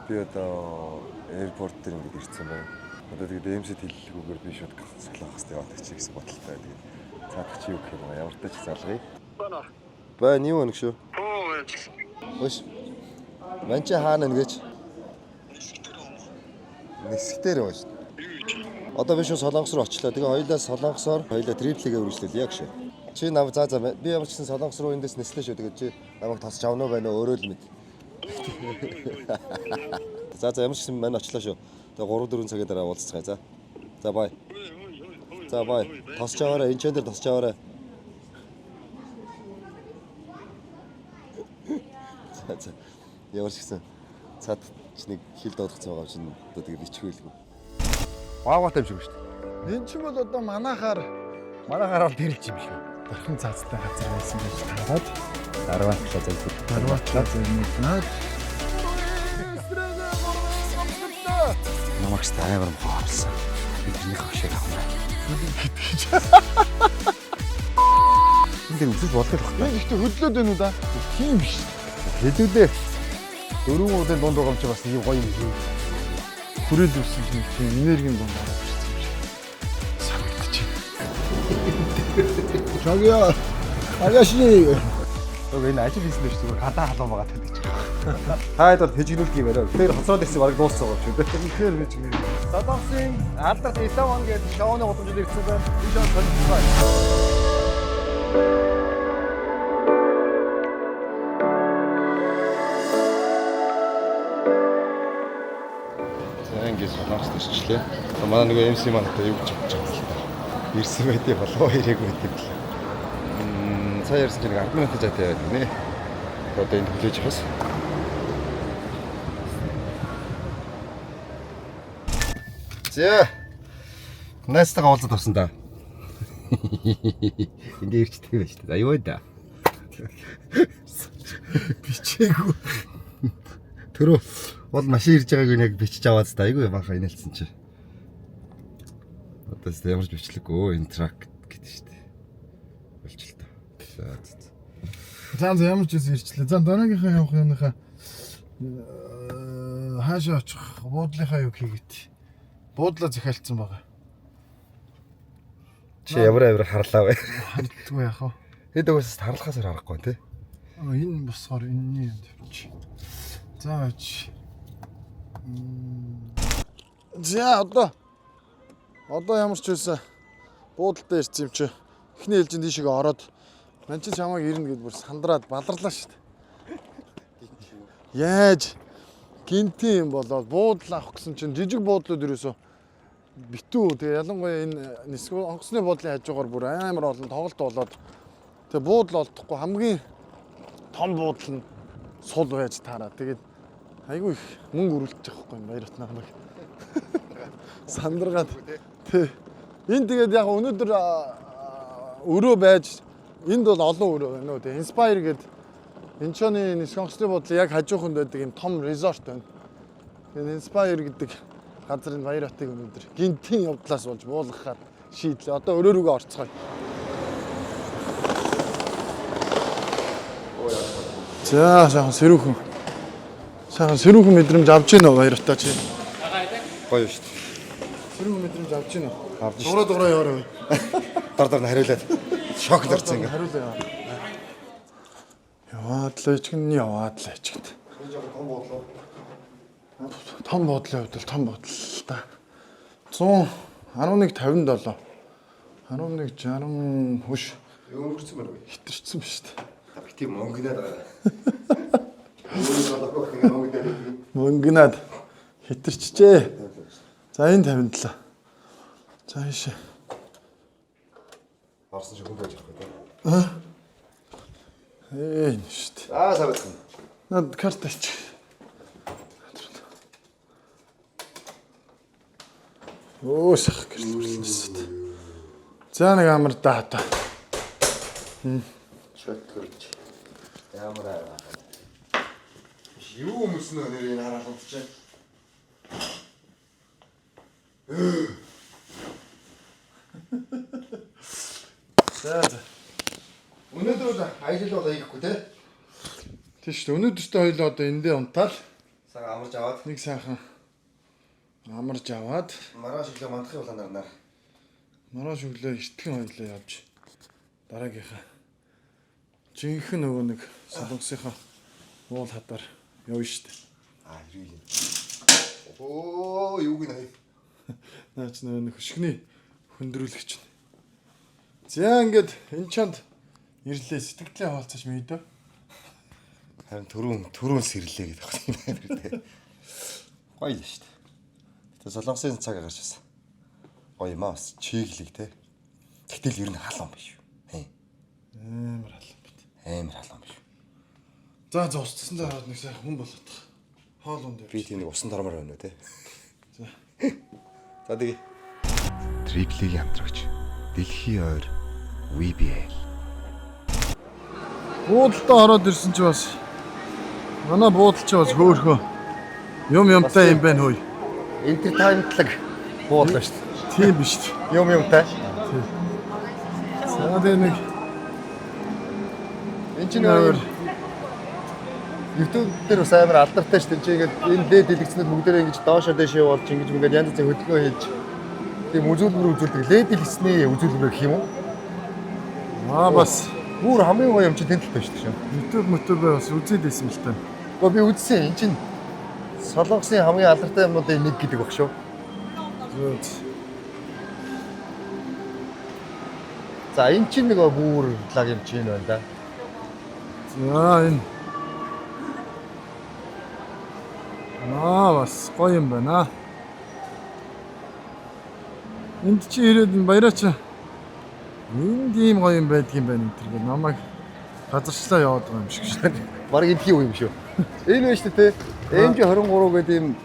Би одоо airport дээр ингээд ирсэн байна. Одоо тэгээд MC хэллэгүүгээр би шууд салах хэрэгтэй яваад чи гэсэн бодолтой. Тэгээд цаадах чи юу гэх юм бэ? Ямар ч тач залгая. Байна юу нэг шүү. Хөөш. Манчи хаана нэгэж? Нисгтэр байна шүү. Одоо би шууд Солонгос руу очлоо. Тэгээ хоёулаа Солонгосоор хоёулаа триплигээ үргэлжлүүлээ яг шүү. Чи намайг за би ямар ч гэсэн Солонгос руу эндээс нислээ шүү. Тэгээд чи намайг тосч авна уу байна уу өөрөө л мэд. За ямар ч гэсэн мань очлоо шүү. Тэгээ 3-4 цагийн дараа уулзцгаая за. За бай. За бай. Тосч аваарай. Энд ч дээр тосч аваарай. За. Ямар ч гэсэн цаад ч нэг хил доодгоцсон байгаа чинь одоо тэгээ бичгээлгүй. Баагатай юм шиг шүү дээ. Энэ ч бол одоо манахаар бол тэрэлж юм шүү. бурхан цаацтай газар байсан гэж хараад Дарваачлаа зайлгүй. дарваачлаа зэмнээд Намагс тайвар хоорсон. Бидний хашиг авна. Энд үзэж болдог байна. яг ихтэй хөдлөөд байна уу да? Тийм биш. Хэдүүлээ. Дөрвөн удаа дунд байгаа юм чи бас ийм гоё юм шүү. Хүрээд үсэн тийм энергийн дунд ороод ирсэн юм шиг. Санагдчих. Чагя. Агаши. Ог энэ ажил хийсэн шүү зүгээр гадаа халуун байгаа гэдэг чинь. Хаад бол хэжигнүүлэх юм байна. Тэр хоцроод ирсэн баг дууссан байгаа ч үү. Тэгэхээр би ч юм. Солонгосын алдарт Илаван гэдэг шоуны гудамжид ирсэн байна. Би шоу сонирхолтой. Ингээд Солонгост ирчлээ. Манай нөгөө MC мантай юу гэж бодож байгаа юм бэ? Ирсэн байдээ болов ирээгүй байдаг л. Сая ярьсан чинь 10 минут зайтай байд нэ. Одоо энд хүлээж авах. За. Настайгаа уулзаад авсан да. Ингээ ирчтэй байж та. Аюу да. Бичээгүй. Төрөө бол машин ирж байгааг яг бичиж аваад та айгүй баха инээлсэн чи. Одоо ч ямарч бичлэггүй энэ трак гэдэг шүү дээ. Болч л та. За ямар ч зүйл ирчлээ. За дараагийнхаа явах юмныхаа хаашаа очих буудлынхаа юу хийгээд. Буудлаа захиалцсан байгаа. Чи ямар авир харлаа вэ? Харддаггүй яах вэ? Хэд өгөөс харлахаас харахгүй тий. Энэ босгоор энэний юм тавьчих. За аач. За одоо ямар ч байсан буудалтай ирсэн юм чи. Эхний ээлжинд ийшээ ороод мань чи чамайг ирнэ гэдээ бүр сандраад баларлаа шүү дээ. Яаж гинти юм болоод буудал авах гэсэн чинь жижиг буудлууд ерөөсөө битүү. Тэгээ ялангуяа энэ онгоцны буудлын хажуугаар бүр амар олон тоглолт болоод тэгээ буудал олдохгүй хамгийн том буудал нь сул байж таараа. Тэгээд айгүй их мөнгө өрүүлчих واخгүй баярт намайг. Сандраад тий. Энэ тэгээд яг өнөөдөр өрөө байж энд бол олон өрөө байна уу. Тэгээ Inspire гэдэг Инчоны Нисгонгсны буудлын яг хажууханд байдаг юм том резорт байна. Тэгээ Inspire гэдэг газрын баяртыг өнөөдөр гинтийн явдлаас болж буулгахаар шийдлээ. Одоо өрөө рүүгээ орцгоё. За сайхан сэрүүхэн мэдрэмж авч гинэ баяртаа чи. Гоё шүү дээ. Сэрүүхэн мэдрэмж авч гинэ. Авч Дуурай яваарай. Дар нь хариулаад шок дэрсэн ингээ. Хариулаа яваа. Яваад л ичгэн. Том буудлын хувьд том буудал л та. 1157. 1160 хөш Өнгөрцөн байна уу? хитэрсэн ба шүү дээ. Би тийм мөнгөнаад байгаа. Мөнгөнаад хитэрчжээ. За энэ 57. За ийшээ. Харсан шиг хүн байж байгаа юм. Энэ шүү дээ. Савцсан. Над картач. Сах гэж төрлөсөн. За нэг амар даата. Шотлгорч. Ямар аа. Юу өмснө нэрийг хараалт чинь. За. Өнөөдөр бол аялал бол хийхгүй те. Тийм шүү дээ. Өнөөдөртөө хоёул одоо эндээ унтаал. Цаага амарч аваад Нэг сайхан амарч аваад маргааш өглөө мандахын улаанаар нар. маргааш өглөө эртхэн хоёлоо явж дараагийнхаа жинхэнэ нөгөө нэг солонгосынхаа уул хадаар явна штэ. Ирүүл. Оо юу гинэ. Наач нөгөө нэг хөшгний хөндрүүлэгч. За ингээд энэ чанд ирлээ сэтгэлээ хаалцаж мэдөө. Харин түрүүн сэрлээ гэдэг байна. Гоё л шүү дээ. Гэтэ солонгосын цаг агарч байсан. Гоё юм аа бас чиглэг те. Гэтэл ер нь халуун биш юу. Амар халуун бит. Амар халуун биш. За устсан дээр хараад нэг сайхан хүн болоод. Хоол унд Би тийм нэг усан тормоор байна уу те. За. За тэгээ. Триплигийн хамтрагч. Дэлхийн ойр WBL. Буудалтаа ороод ирсэн чи бас манай буудал чи бас хөөхөө юмтай юм байна хөөе. Entertainment-лаг буудлаа шүү дээ. Тийм биш үү? Юмтай. За тэгээ нэг Энд чинь өөр YouTube дээр бас амар алдартай шүү дээ. Чи ингээд энэ дээд дэлгэцнүүд бүгдээрээ ингэж доошоо дэшээ болж ингэж ингээд янз бүрийн хөдөлгөөн хийж тийм үзүүлбэр үзүүлдэг. Лед дэлгэцний үзүүлбэр гэх юм уу? бас Бүр хамгийн гоё юм чи тэнд л байж шүү. YouTube бас үзээд байсан л та. Гэхдээ би үзсэн. Энд чинь солонгосын хамгийн алдартай юмнуудын нэг гэдэг баг шүү. За энэ чинь нэг бүр лаг юм чинь байна да. За энэ бас гоё юм байна. Энд чи ирээд баяраач. Энд ийм гоё юм байдгийн байна энэ төр намайг газарчлаа яваад байгаа юм шиг шүү. Бараг эндхийн юм шүү. Энэ байна шүү дээ. MG23 гэдэг ийм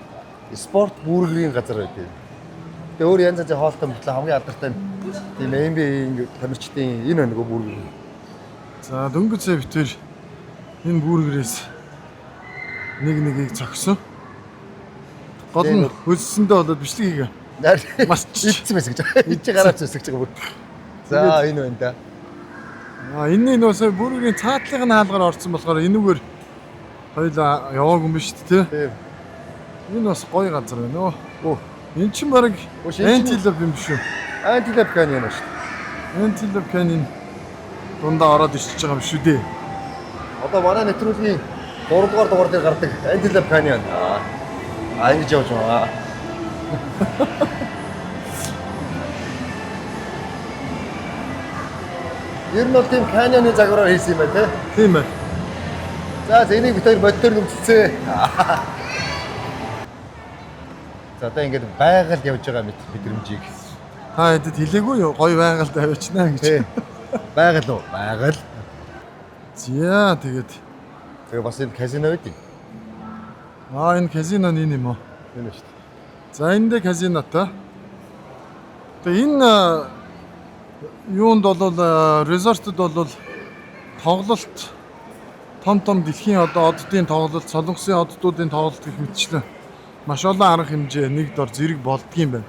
спорт бүргэрийн газар байдаг. Тэгээ өөр янз янзын хоолтой мөртлөө хамгийн алдартай тийм NBA тамирчдын энэ нэг бүргэр. За дөнгөж битэр энэ бүргэрээс нэгийг зогсон. Гол нь хөлсөндөө болоод бичлэг хийгээ. Маш идсэн байсан гэж. Идэж гараад зүсгэж байгаа бүр. За энэ байна да. Энэ нөөсөө бүргэрийн цаатлын хаалгаар орсон болохоор энүүгээр хоёлаа яваагүй юм биш үү те. Тийм. Энэ бас гоё газар байна өө. Эн чинь баг Antelope юм биш үү? Antelope Canyon шүү. Antelope Canyon дундаа ороод ирчихэж байгаа юм шүү дээ. Одоо манай нэвтрүүлгийн 3 дугаар дугаар дээр гардаг Antelope Canyon. Ингэж явж байгаа. Ер нь бол тийм каньоны загвараар хийсэн юм байна те. Тийм ээ. За энийг бид хоёр бодтоор нүцэлцээ. За одоо ингэж байгаль явж байгаа мэдрэмжийг. Та хэдэд хэлээгүй юу? Гоё байгальд авчнаа гэж. Байгаль уу? Байгаль. За тэгээд тэгээ бас энэ казино байдیں۔ энэ казино энэ юм уу? Энэ шүү дээ. За энэ дэ казинотой. Тэгээ энэ юунд бол резортод бол тоглолт том дэлхийн одоо оддын тоглолт, солонгосын оддуудын тоглолт гэх мэтчлэн маш олон арга хэмжээ нэг дор зэрэг болдгийм байна.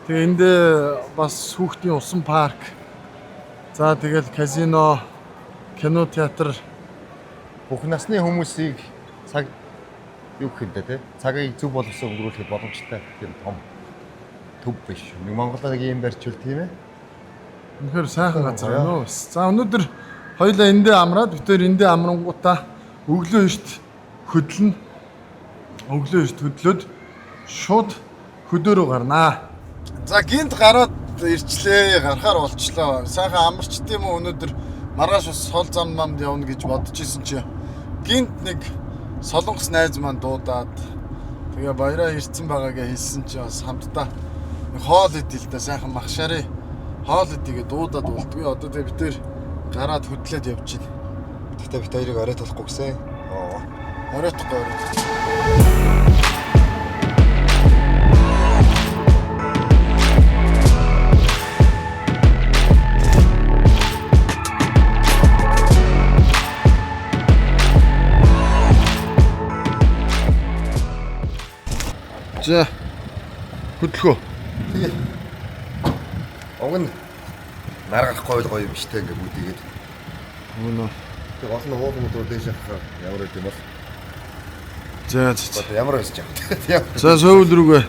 Тэгээ энд бас хүүхдийн усан парк. За тэгэл казино, кино театр Бүх насны хүмүүсийг цаг юу гэх юм бэ те? Цагийг зөв болгосон өнгөрүүлэх боломжтой тийм том төв биш. Нэг Монголд нэг юм барьчвал тийм ээ. үнэхээр сайхан газар байна уу. За өнөөдөр хоёлаа эндээ амраад битээр эндээ амрангуудаа өглөө эрт хөдлөн. Өглөө эрт хөдлөөд шууд хөдөөрөө гарнаа. За гинт гараад ирчлээ. Гарахаар болчлоо. Сайхан амарчт юм уу өнөөдөр маргааш бас сол зам мамд явна гэж бодож исэн чи гинт нэг солонгос найз маань дуудаад тэгээ баяраа ирсэн байгаагээ хэлсэн чи бас хамтдаа хоол идэл та сайхан махшаарэ хоол идэгээ дуудаад болдгоо. Одоо тэгээ битээр гараад хөдлөөд явж байна. Тэгтээ бит хоёрыг орой толохгүй гэсэн. Оройтхгүй. За хөдлөхөө. Тэгээ. Уг нь наргахгүй гоё юм штэй ингээ бүдийгээд. Өнөө. Тэг олон хуулмууд дээш авах ямар байд юм бол. За. Ямар байсан ч яг. За Сөүл рүүгээ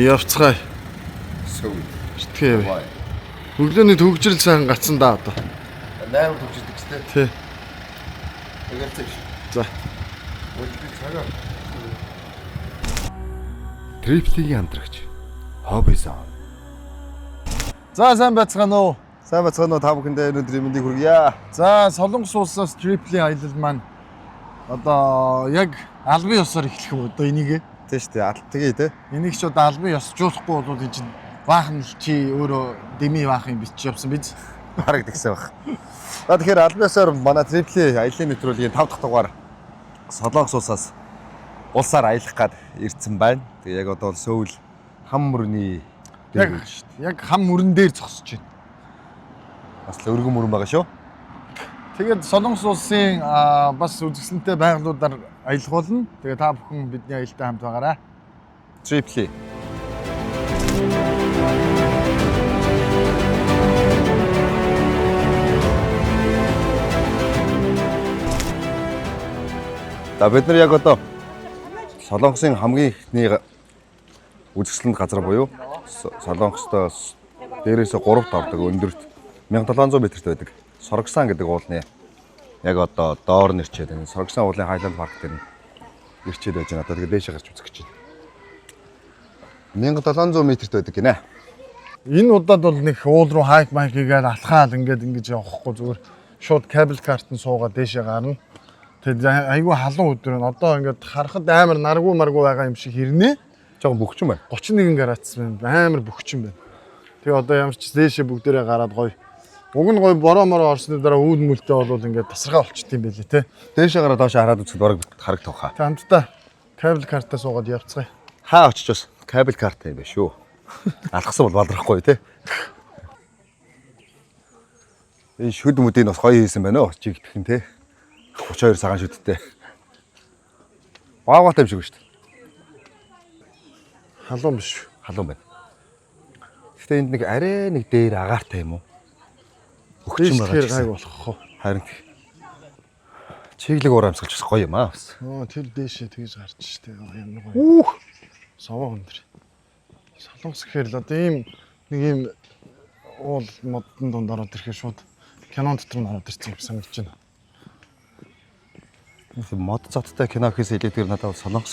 явцгаая. Сөүл. Шитгээ. Өглөөний төгжрөл сайн гацсан да одоо. 8 төгждөг ч тий. Тий. Эгэлцээ. За. Өглөө цагаа. Триплийн хамтрагч. Хоббизон. За сайн байцгаана уу. Сайн бацгаана уу та бүхэндээ өнөөдрийн мэндийг хүргье. За Солонгос улсаас Tripoli аялал маань одоо яг албан ёсоор эхлэх юм одоо энийг. Тий шүү дээ. Тэгээ тий. Энийг ч одоо албан ёсжуулахгүй бол энэ чинь баахан чи өөрөө дэмий баахан бичиж явсан биз. Бараг тэгсэн баг. За тэгэхээр албан ёсоор манай Tripoli аялын нэвтрүүлгийн 5 дахь дугаар Солонгос улсаас улсаар аялах гад ирсэн байна. Тэгээ яг одоо Сөүл хам мөрний дээр үү шүү дээ. Яг хам мөрөн дээр зогсож байна. Бас л өргөн мөрөн байгаа шүү. Тэгээд Солонгос улсын бас үзэсгэлэнтэй байгууллагуудаар аялах болно. Тэгээ та бүхэн бидний аялалтай хамт байгаарай. Tripoli. За бид нар яг одоо Солонгосын хамгийн ихний үзэсгэлэнт газар буюу Солонгостой дээрээсээ 3-т ордог өндөрт 1700 м-т байдаг Сорогсан гэдэг уулны яг одоо доор нэрчээд энэ Сорогсан уулын Highland Park дээр нэрчээд байж байна. Одоо тэгээ дээшээ гарч үзэх гэж байна. 1700 м-т байдаг гинэ. Энэ удаад бол нэг уул руу хайк майк хийгээд алхаал ингэж явахгүй зүгээр шууд кабель картын суугаад дээшээ гарна. Тэгээд айгүй халуун өдөр нь одоо ингээд харахад амар наргуу байгаа юм шиг хэрнээ. Жогон бөхчин байна. 31 градус байна. Амар бөхчин байна. Тэгээ одоо ямар ч дээшээ бүгдээрээ гараад гоё. Уг нь гоё бороо мороо орсны дараа үүд мүлтэй болвол ингээд тасархаа болчт юм байлээ те. Дээшээ гараад доошоо хараад үзэхэд бараг харагдах хаа. Тэг хамтдаа кабель картаа суугаад явцгаая. Хаа очиж бас кабель карт юм байна шүү. Алхсан бол балрахгүй те. Энэ шүд мүдийг бас гоё хийсэн байна оо чигдэх нь те. 32 цагаан шүдтэй. Баагатай юм шиг шүү дээ. Халуун биш. Халуун байна. Гэхдээ энд нэг арай нэг дээр агаартай юм уу? Өгчөн байгаа ч гайг болох хоо. харин чиглэг уур амьсгалч бас гоё юм аа бас. Тэр дээшээ тэгж гарч штэ. Ямар гоё. Совоо өндөр. Солонгос гэхээр л одоо ийм нэг ийм уул модон дунд ороод ирэхээр шууд кинон дотор нь ороод ирсэн юм санагдаж байна. Мод цоттой кино гэхээс илүүтэйгээр надад Солонгос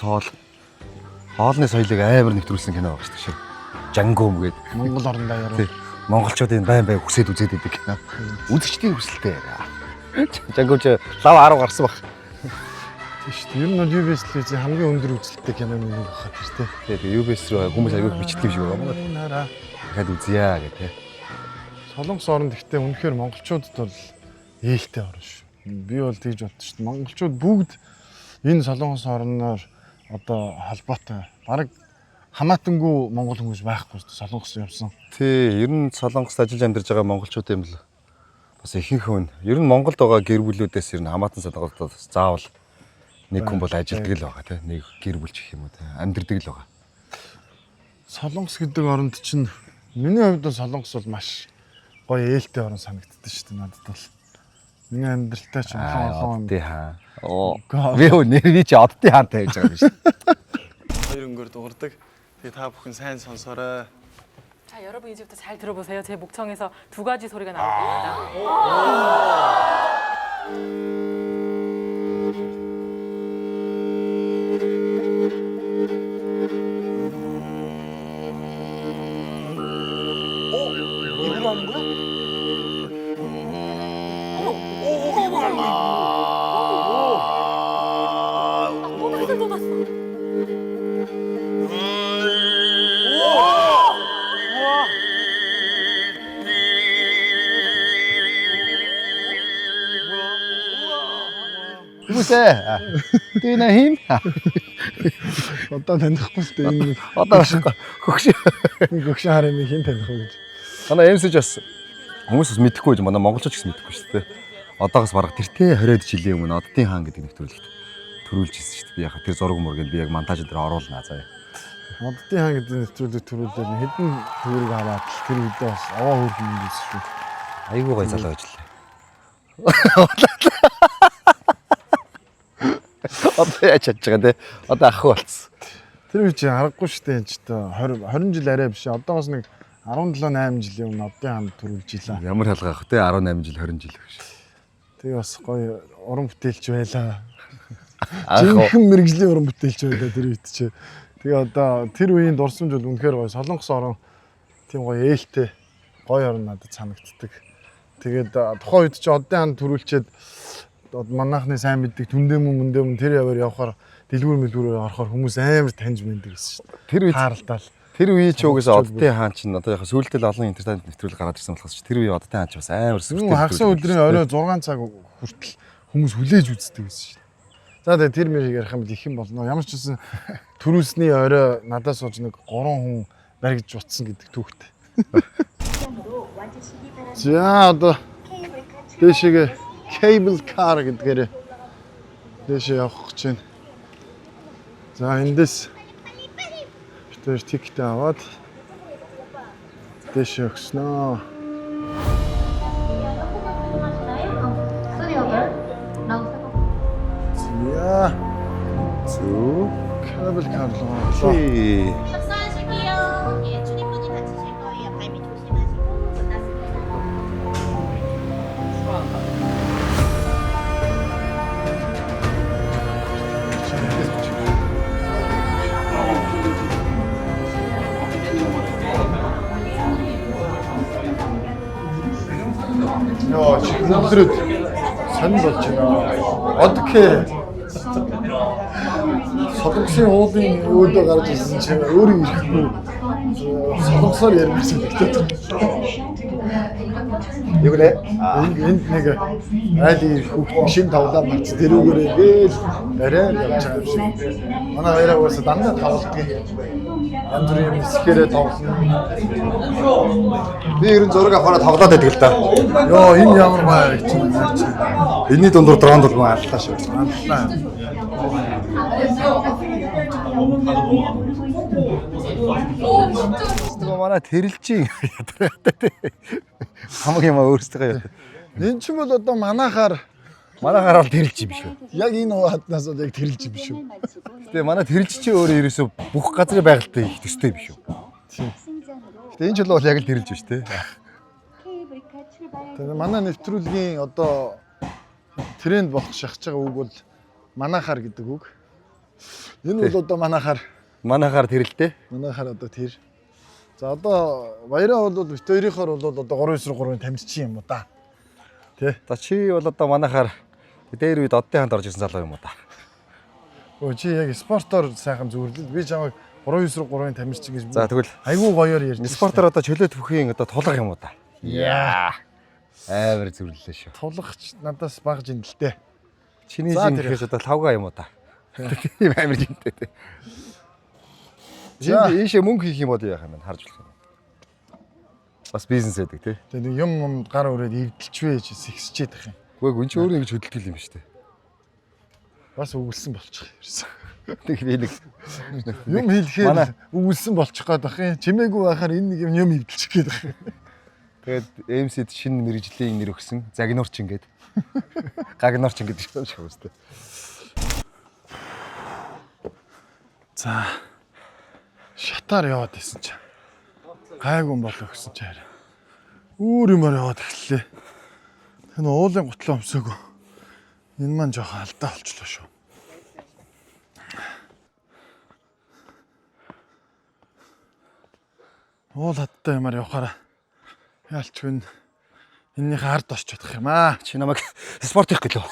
хоолны соёлыг амар нэвтрүүлсэн кино байгаа шүү дээ. Жангум гэдэг. Монгол орн даяар. Тий. Монголчуудын байн хүсээд үзээд идэг кино. Үзэгчдийн хүсэлтэй. Жангумч лав 10 гарсан баг. Тийм шүү дээ. Ер нь бол UBS телевизийн хамгийн өндөр үзэлттэй киноны нэг багт тийм. Тэгээ UBS рүү хүмүүс аягүй бичдэг юм шиг байгаа юм. Нараа. Дахиад үзье гэх тээ. Солонгос орнд ихтэй үнэхээр монголчуудад бол ээлтэй орн шүү. Би бол тэгж бодсон шүү дээ. Монголчууд бүгд энэ Солонгос орноор одоо холбоотой. Бараг хамаатангүй монгол хүмүүс байхгүй шүү дээ. Солонгос явсан. Тий, ер нь Солонгост ажиллаж амьдарч байгаа монголчууд юм л бас ихэнх хүн. Ер нь Монголд байгаа гэр бүлүүдээс ер нь хамаатан Солонгост заавал нэг хүн бол ажилдаг л байгаа тий. Нэг гэр бүл гэх юм уу тий. Амьдардаг л байгаа. Солонгос гэдэг оронд чинь миний хувьд Солонгос бол маш гоё ээлтэй орн санагддаг шүү дээ надад бол. Миний амьдралтай ч олон тий хаа. Оо. Би нэрний чи оддын хаантай байж байгаа юм шүү дээ. Хоёр өнгөөр дуурдаг. Тэгээ та бүхэн сайн сонсоорой. 자, 여러분 이제부터 잘 들어보세요. 제 목청에서 두 가지 소리가 나올 겁니다. 이걸로 하는 거야? 또 났어. Хүмүүсээ. Тэна хин. Одоо танихгүй шүү дээ энэ. Одоо хөгш. Гөгш хараа нэг хин таних уу гэж. Манай MC бас хүмүүс бас мэдэхгүй байж манай монголчууд ч гэсэн мэдэхгүй шүү дээ. Одоогоос бараг тэртээ 20-д жилийн өмнө Оддын хаан гэдэг нэвтрүүлэгт төрүүлж ирсэн шүү дээ. Би яг тэр зураг мөргөнд би яг монтаж дээр оруулнаа заяа. Оддын хаан гэдэг нэвтрүүлэг төрүүлээд хэдэн төгрөг аваад тэр үедээ бас аваа хөргөн юм байсан шүү. Айгуу гой залуу ажиллаа. Одоо яаж чадж байгаа те. Одоо ахгүй болцсон. Тэр үе чи харахгүй шүү дээ энэ ч одоо 20 жил арай биш. Одоогоос нэг 17-8 жилийн өмнө одын хамт төрүүлж илаа. Ямар халгаах те 18 жил 20 жил гэж. Тэгээ бас гоё уран бүтээлч байлаа. Жинхэнэ мэрэгжлийн уран бүтээлч байлаа тэр үед чи. Тэгээ одоо тэр үеийн дурсамж бол үнэхээр гоё. Солонгос орон тийм гоё ээлтэй гоё орн надад санагддаг. Тэгээд тухайн үед чи одын хамт төрүүлчихэд манайхны сайн мэддэг түндэм тэр яваар явахаар дэлгүүр орохоор хүмүүс амар таньж мэддэг гэсэн шүү дээ. Тэр үед харалдаал. Тэр үеийн ч угсаа оддын хаан чинь одоо яг сүүлдэл олон интернет нэвтрүүл гараад ирсэн болохоос ч тэр үеийн оддын хаан ч бас амар сүртэй. Хагас өдрийн орой 6 цаг хүртэл хүмүүс хүлээж үздэг байсан шүү дээ. За тэгээ тэр мэрийг ярих юм бол их юм болно. Ямар ч үсэн төрүүлсний орой надад сууж нэг 3 хүн баригдж утсан гэдэг түүхтэй. За одоо дэшегээ cable car гэдгээр дэшээ явах гэж байна. За эндээс битэр тикет аваад дэшээ өгснөө. За Зү. cable car руу. Чи. 합산하실게요. 예, 출입문이 닫히실 거예요. 발밑 조심하시고 끝났습니다. 야, 지금 오늘은 산발치나 어떻게 서독신 홀딩 의도 가르쳐서 제가 의리 있고 서독설 예를 생각했던 Юу гэлээ? энд нэг айлын хөвгшин тавлаа марч дэрүүгээрээ арай явж байгаа юм шиг. Манай хоёроо уусаа дандаа тавладаг. Янз бүрийн юм хэсгээрээ тавлана. Би ерөн зураг авахаараа тавлаад байдаг л да. Йоо энэ ямар баяр гэж байна. Энэний дундуур дроон дулмаа аллаа шүү. Аллаа. Нөгөө манай тэрэлжийн ядаргатай. Хамаг юм өөрсдөө яа. Энэ ч юм бол одоо манахаар Манайхаар бол тэрэлж юм шүү. яг энэ хатнаас бол яг тэрэлж юм шүү. Тэгээ манай тэрэлж чи өөрөө ерөөсөө бүх газрын байгальтай их төстэй биш үү? Гэтэ энэ ч бол яг л тэрэлж биш те. Тэгээ манай нэвтрүүлгийн одоо тренд болох шахаж байгаа үг бол манахаар гэдэг үг. Энэ бол одоо Манайхаар тэрэлтэй. манахаар одоо тэр. За одоо баяраа бол бит хоёрынхоор бол одоо 3-9-3-ын тамирчин юм уу да. Тэ. За чи бол одоо манайхаар дээр үед оддын ханд орж ирсэн залуу юм уу да. Өө чи яг спортоор сайхан зүрлэл. Би чамайг 3-9-3-ын тамирчин гэж. За тэгвэл айгүй гоёор ярьж. спортоор одоо чөлөөт бүхийн одоо тулга юм уу да. Яа. Амар зүрлэлээ шүү. Тулгач надаас баг жиндэлтэй. Чиний За, жин тэр гэхээс одоо 5га юм уу да. Тийм амар жинтэй те. За. Жин ийшээ мөнгө хийх юм бол яах юм бэ? Харж болох юм. Бас бизнес байдаг тий. Тэгээ нэг юм гар өрөөд эвдэлчвэ гэж сэгсчээд их юм. Үгүй энэ ч өөрөө ингэж хөдөлтөл юм шүү дээ. Бас өгүүлсэн болчих ерсэн. Тэг би нэг Юм хэлэхээр өгүүлсэн болчих гээд бах юм. Чимээгүй байхаар энэ нэг юм эвдэлчих гээд бах юм. тэгээд MC-д шинэ мэрэгжлийн нэр өгсөн. Загнуурчин гэдэг. Гагнуурчин гэдэг шиг шүү дээ. За. Шатаар яваад исэн чи. Гайгүй бол өгсөн чи хараа. Үүр юмар яваад эхэллээ. Энэ уулын гутлаа өмсөөгөө. Энэ маань жоохон алдаа болчлоо шүү. Уул хаттай юмар явахаараа. Яалч хүн эннийхээ ард орч чадах юм аа. Чи намайг спорт хийх гэлөө.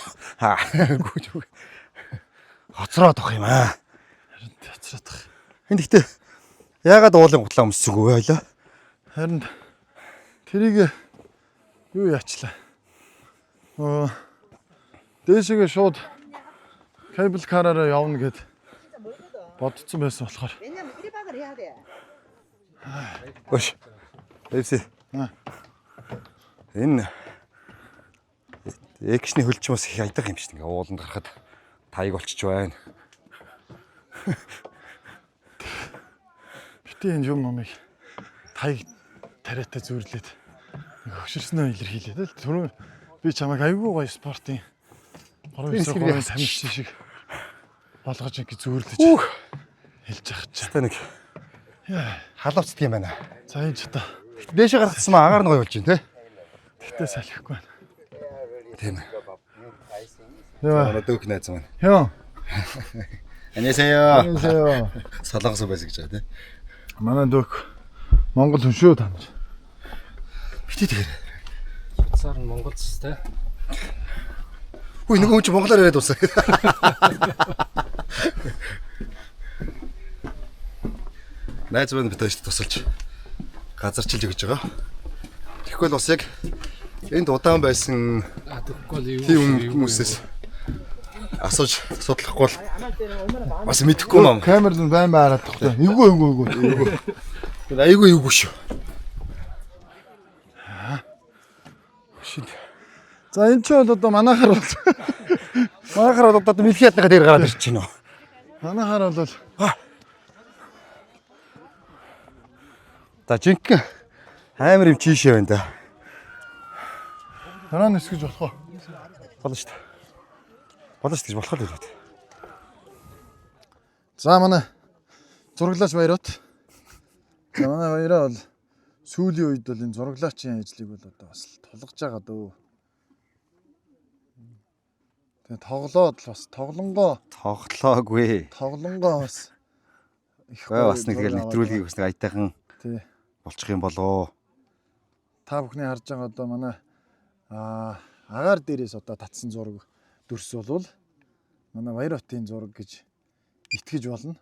Аа. Гүйж үг. Хоцроод авах юм аа. Харин цацраадах. Энд гэхдээ яагаад уулын гутлаа өмссөн үү ойлоо? Харин тэрийг юу яачлаа. Дээшгээ шууд кабел караараа явна гэд бодсон байсан болохоор. 왜냐면 1박을 해야 돼. Өш. Эвси. Аа. Энэ экшний хөлчмөөс их айдаг юм шиг ингээ ууланд гарахад таяг болчих байна. Битээ энэ юм номыг таяг тариатай зөөрлээд нэг хөшөрснөө илэрхийлээд л түрүү би чамайг айгүй гоё спортын 3-9 тамирчин шиг болгож ингэ зөөрлөж хэлж явах чинь. Тэ нэг халуучдаг юм байна. За энэ ч одоо Дээшээ гаргацсан маа агаар нь гоё болж байна те. тэгтээ салхихгүй байна. Тийм. Яа. Одоо дөөх найз маань. Яа. 안녕하세요. 안녕하세요. Солонгос байсан гэж байна те. Манай дөх Монгол хүн шүү тань. Бити тэгэр. Цаар нь Монголч те. Хөөе нөгөө хүн чи монголоор яриад дуусаа. Найз маань битэж тусалж газарчилж өгч байгаа. Тэгэхгүй л бас яг энд удаан байсан тийм хүмүүсээс асууж судлахгүй бол бас мэдэхгүй юм. Камер нь байн байгаад тахтай. Эйгүү. Айгүй юу шүү. Шин. За энэ ч бол одоо манайхаар бол Манайхаар бол одоо мэлхий яднага дээр гараад ирж байна. манайхаар бол За жинхэнэ амар юм чийшээ байна да. дараа нь эсгэж болох уу? Болно шүү дээ. Болно шүү гэж болох л үү. За манай зураглаач баярууд. За манай баяраа бол сүүлийн үед бол энэ зураглаачийн ажлыг бол одоо бас тулгаж байгаа дөө. Тэгээ тоглоод бас Тоглоогүй. тоглонгоо бас их Гой бас нэг тэгэл нэвтрүүлгийг бас нэг аятайхан тий. болчих юм болоо. Та бүхний харж байгаа одоо манай агаар дээрээс одоо татсан зураг дүрс болвол манай Баяр хотын зураг гэж итгэж болно.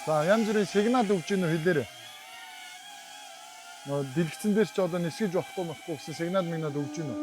За янз бүрийн сигнал өгч ийн хэлээрэй. Нөө дэлгэцэн дээр ч одоо нисгэж болохгүй гэсэн сигнал өгч ийн үү?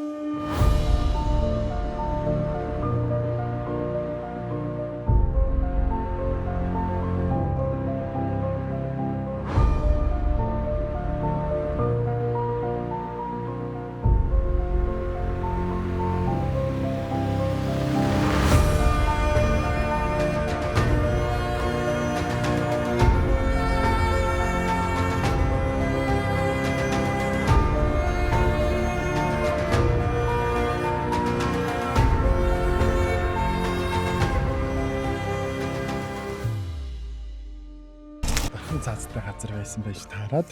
Цаацтай газар байсан байж таарад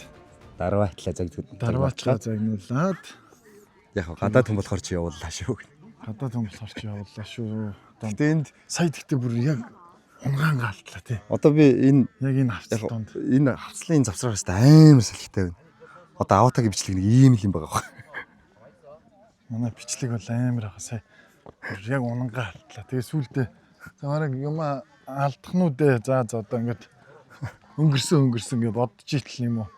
Дарваатлаа загтууд. дарваачаа загнуулаад Яг гадаад хүн болохоор чи явууллаа шүү. гадаад хүн болохоор ч явууллаа шүү. Гэтэ энд Сая тэгтээ бүр яг унгаан гаалтлаа тий. одоо би энэ Яг энэ яг хавцалтанд энэ хавцлын завсраас амар салхитай байна. Одоо аватагийн бичлэг нэг ийм л юм байгаа байна. манай бичлэг бол амар ах сая бүр яг унгаан гаалтлаа. Тэгээ сүултээ замаараа юм алдахнуудээ за одоо ингээд өнгөрсөн гэж бодож итэл юм уу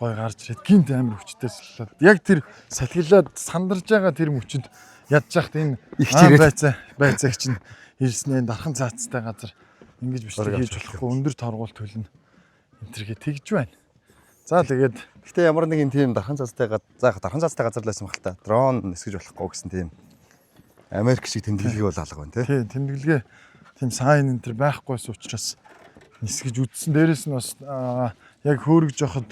гой гарч ирээд гинт амар хүчтэй салхилаад яг тэр салхилаад сандарж байгаа тэр мөчөд ядж яхад энэ Их чирээд. байцааг чинь ирснээр дархан цаацтай газар ингэж бичлэг хийж болохгүй өндөр торгуул төлнө энэ төргээ тэгж байна. За тэгээд Гэтэ ямар нэгэн тийм дархан цаастай газар лайсан баг л та. Дрон нисгэж болохгүй гэсэн тийм Америк шиг тэмдэглэг бол алга байна тий. тий тэмдэглэгээ тийм сайн энэ төр байхгүйс учраас нисгэж үтсэн. Дээрээс нь бас яг хөөргөж явахад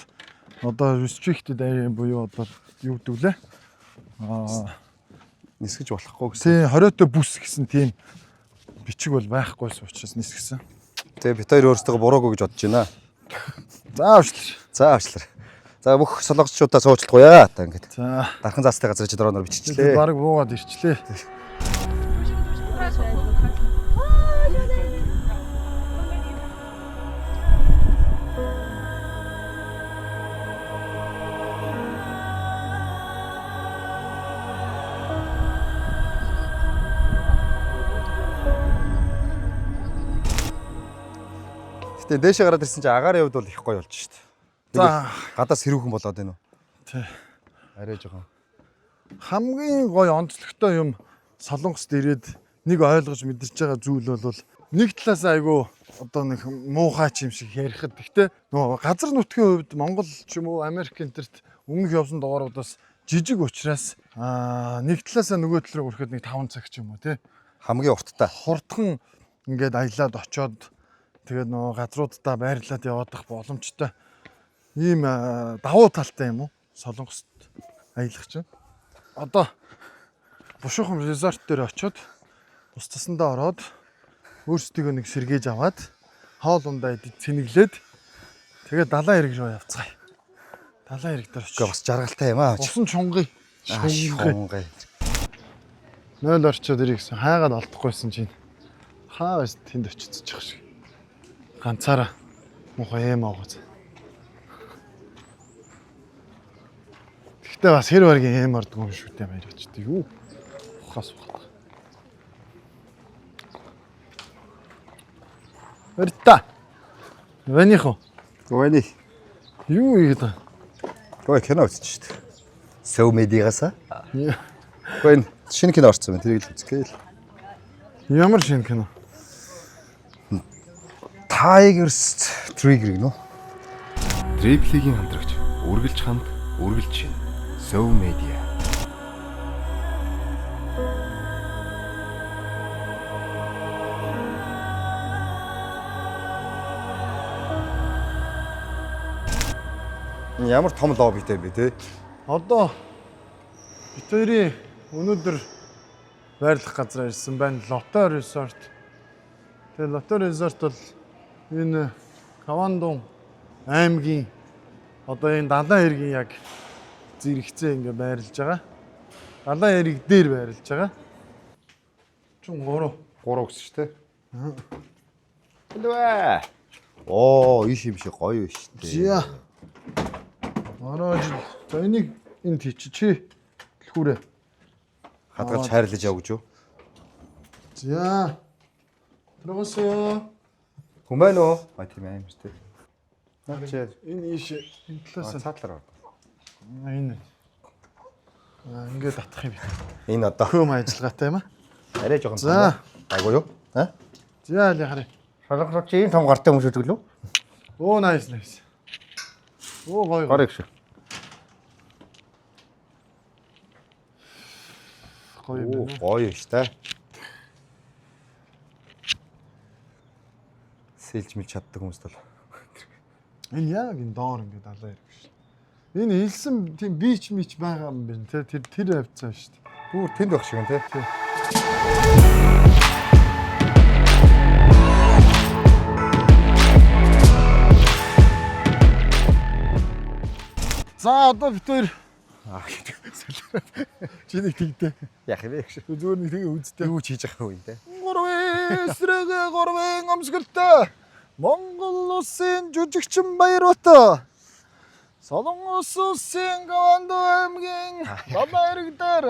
одоо restricted area буюу одоо юу гэдэг лээ? Нисгэж болохгүй гэсэн. Тий хориотой бүс гэсэн тийм бичиг бол байхгүйс учраас нисгэсэн. Тэгээ бит хоёр өөрсдөө буруугүй гэж бодож байна. За уучлаарай. За авчлаа. За бүх солонгосчуудаа суучлахгүй та ингээд. За Дархан цаастай газар чи дроноор биччихлээ. баг буугаад ирчлээ. Гэтэ дээшээ гараад ирсэн чи агаарын хувьд бол их гоё болж шít. За Гадаас хэрүүхэн болоод байна уу? тий Арай жоохон. хамгийн гоё онцлогтой юм солонгост ирээд нэг ойлгож мэдэрч байгаа зүйл бол нэг талаас айгүй одоо нэг муухай ч юм шиг ярихад гэхдээ нөгөө газар нутгийн хувьд Монгол ч юм уу Америк энтерт өмнөх явсан дугааруудаас жижиг учраас нэг талаас нөгөө тал руу хүрэхэд нэг 5 цаг ч юм уу тий Хамгийн урттай. хурдхан ингээд аялаад очоод тэгээд нөгөө газруудаа байрлаад яваадах боломжтой ийм давуу талтай юм уу солонгост аялах чинь одоо Бушуухан резорт дээр очиод тус тусандаа ороод өөрсдөө нэг сэргээж аваад хоол ундаа идэж цэнэглээд тэгээд далайн эрэг рүү явцгаая. Далайн эрэг дээр очиж. Бас жаргалтай юм аа. Усан чунгай. Шунгай. 0 орчоод ирэх гэсэн хайгаад олдохгүйсэн чинь хаа байс тэнд очицчих шиг. Ганцаараа муухай юм аагац. Гэхдээ бас хэр баргийн юм ордгоо юм шүү дээ баярч. Юу? Ухаас ухаад. Эрта. Вэнийхо. Гойни. Юу ийгээд. Гой кино үзчих шүү дээ. Сөв медиагаса. Гойн шинэ кино орсон байна. Тэрийг л үзгээл. Ямар шинэ кино? Tigers Trigger гэнэ үү? Триплигийн хамтрагч үргэлж хамт үргэлж шин. Сөв медиа. Ямар том лоббитэй бэ те? Одоо бид хоёрын өнөөдөр байрлах газар ирсэн байна. Лото Resort. Тэгээ Лото Resort бол энэ Кавандун аймгийн одоо энэ далайн эргийн яг зэрэгцээ ингээ байрлаж байгаа. Далайн эрэг дээр байрлаж байгаа. Чун 3 гэсэн шүү дээ. Хэлвэ. Оо, иш юм шиг гоё шүү дээ. Зя. Манай за энийг энд хийчих түлхүүрээ. Хадгалж хайрлаж яв гэж юу? За. Тэргөөсөө Хүн байна уу? Тийм амар шүү дээ. Наач энэ ийш энэ талаас цаатлаар. энэ ингээд татах юм бит. Энэ одоо Хөм ажиллагаатай юм аа. арай жоохон За. Айгуу юу? Аа? За яли харъя. Шалгарч ийм том гартай хүмүүс үзүүлв үү? Оо nice. Оо гоё. Гарыг шүү. Гоё юм байна. Гоё шүү дээ. Сэлж мэл чаддаг хүмүүст бол. Энэ яг энэ доор ингээд алаа ирэх шүү. Энэ хэлсэн тийм бич мич байгаа юм байна те. Тэр хавцаа шүү дээ. Бүр тэнд байх шиг юм те. За одоо бид хоёр чиний тэгдэ. Яах вэ гэж. Зүгээр нэг тэгээ үзтээ. Юу ч хийж байгаа юм те. Гурван эсрэг гурван өмсгөлтэй Монгол улсын жүжигчин Баярбат Солонгос улсын Кавандун аймгийн далайн эрэг дээр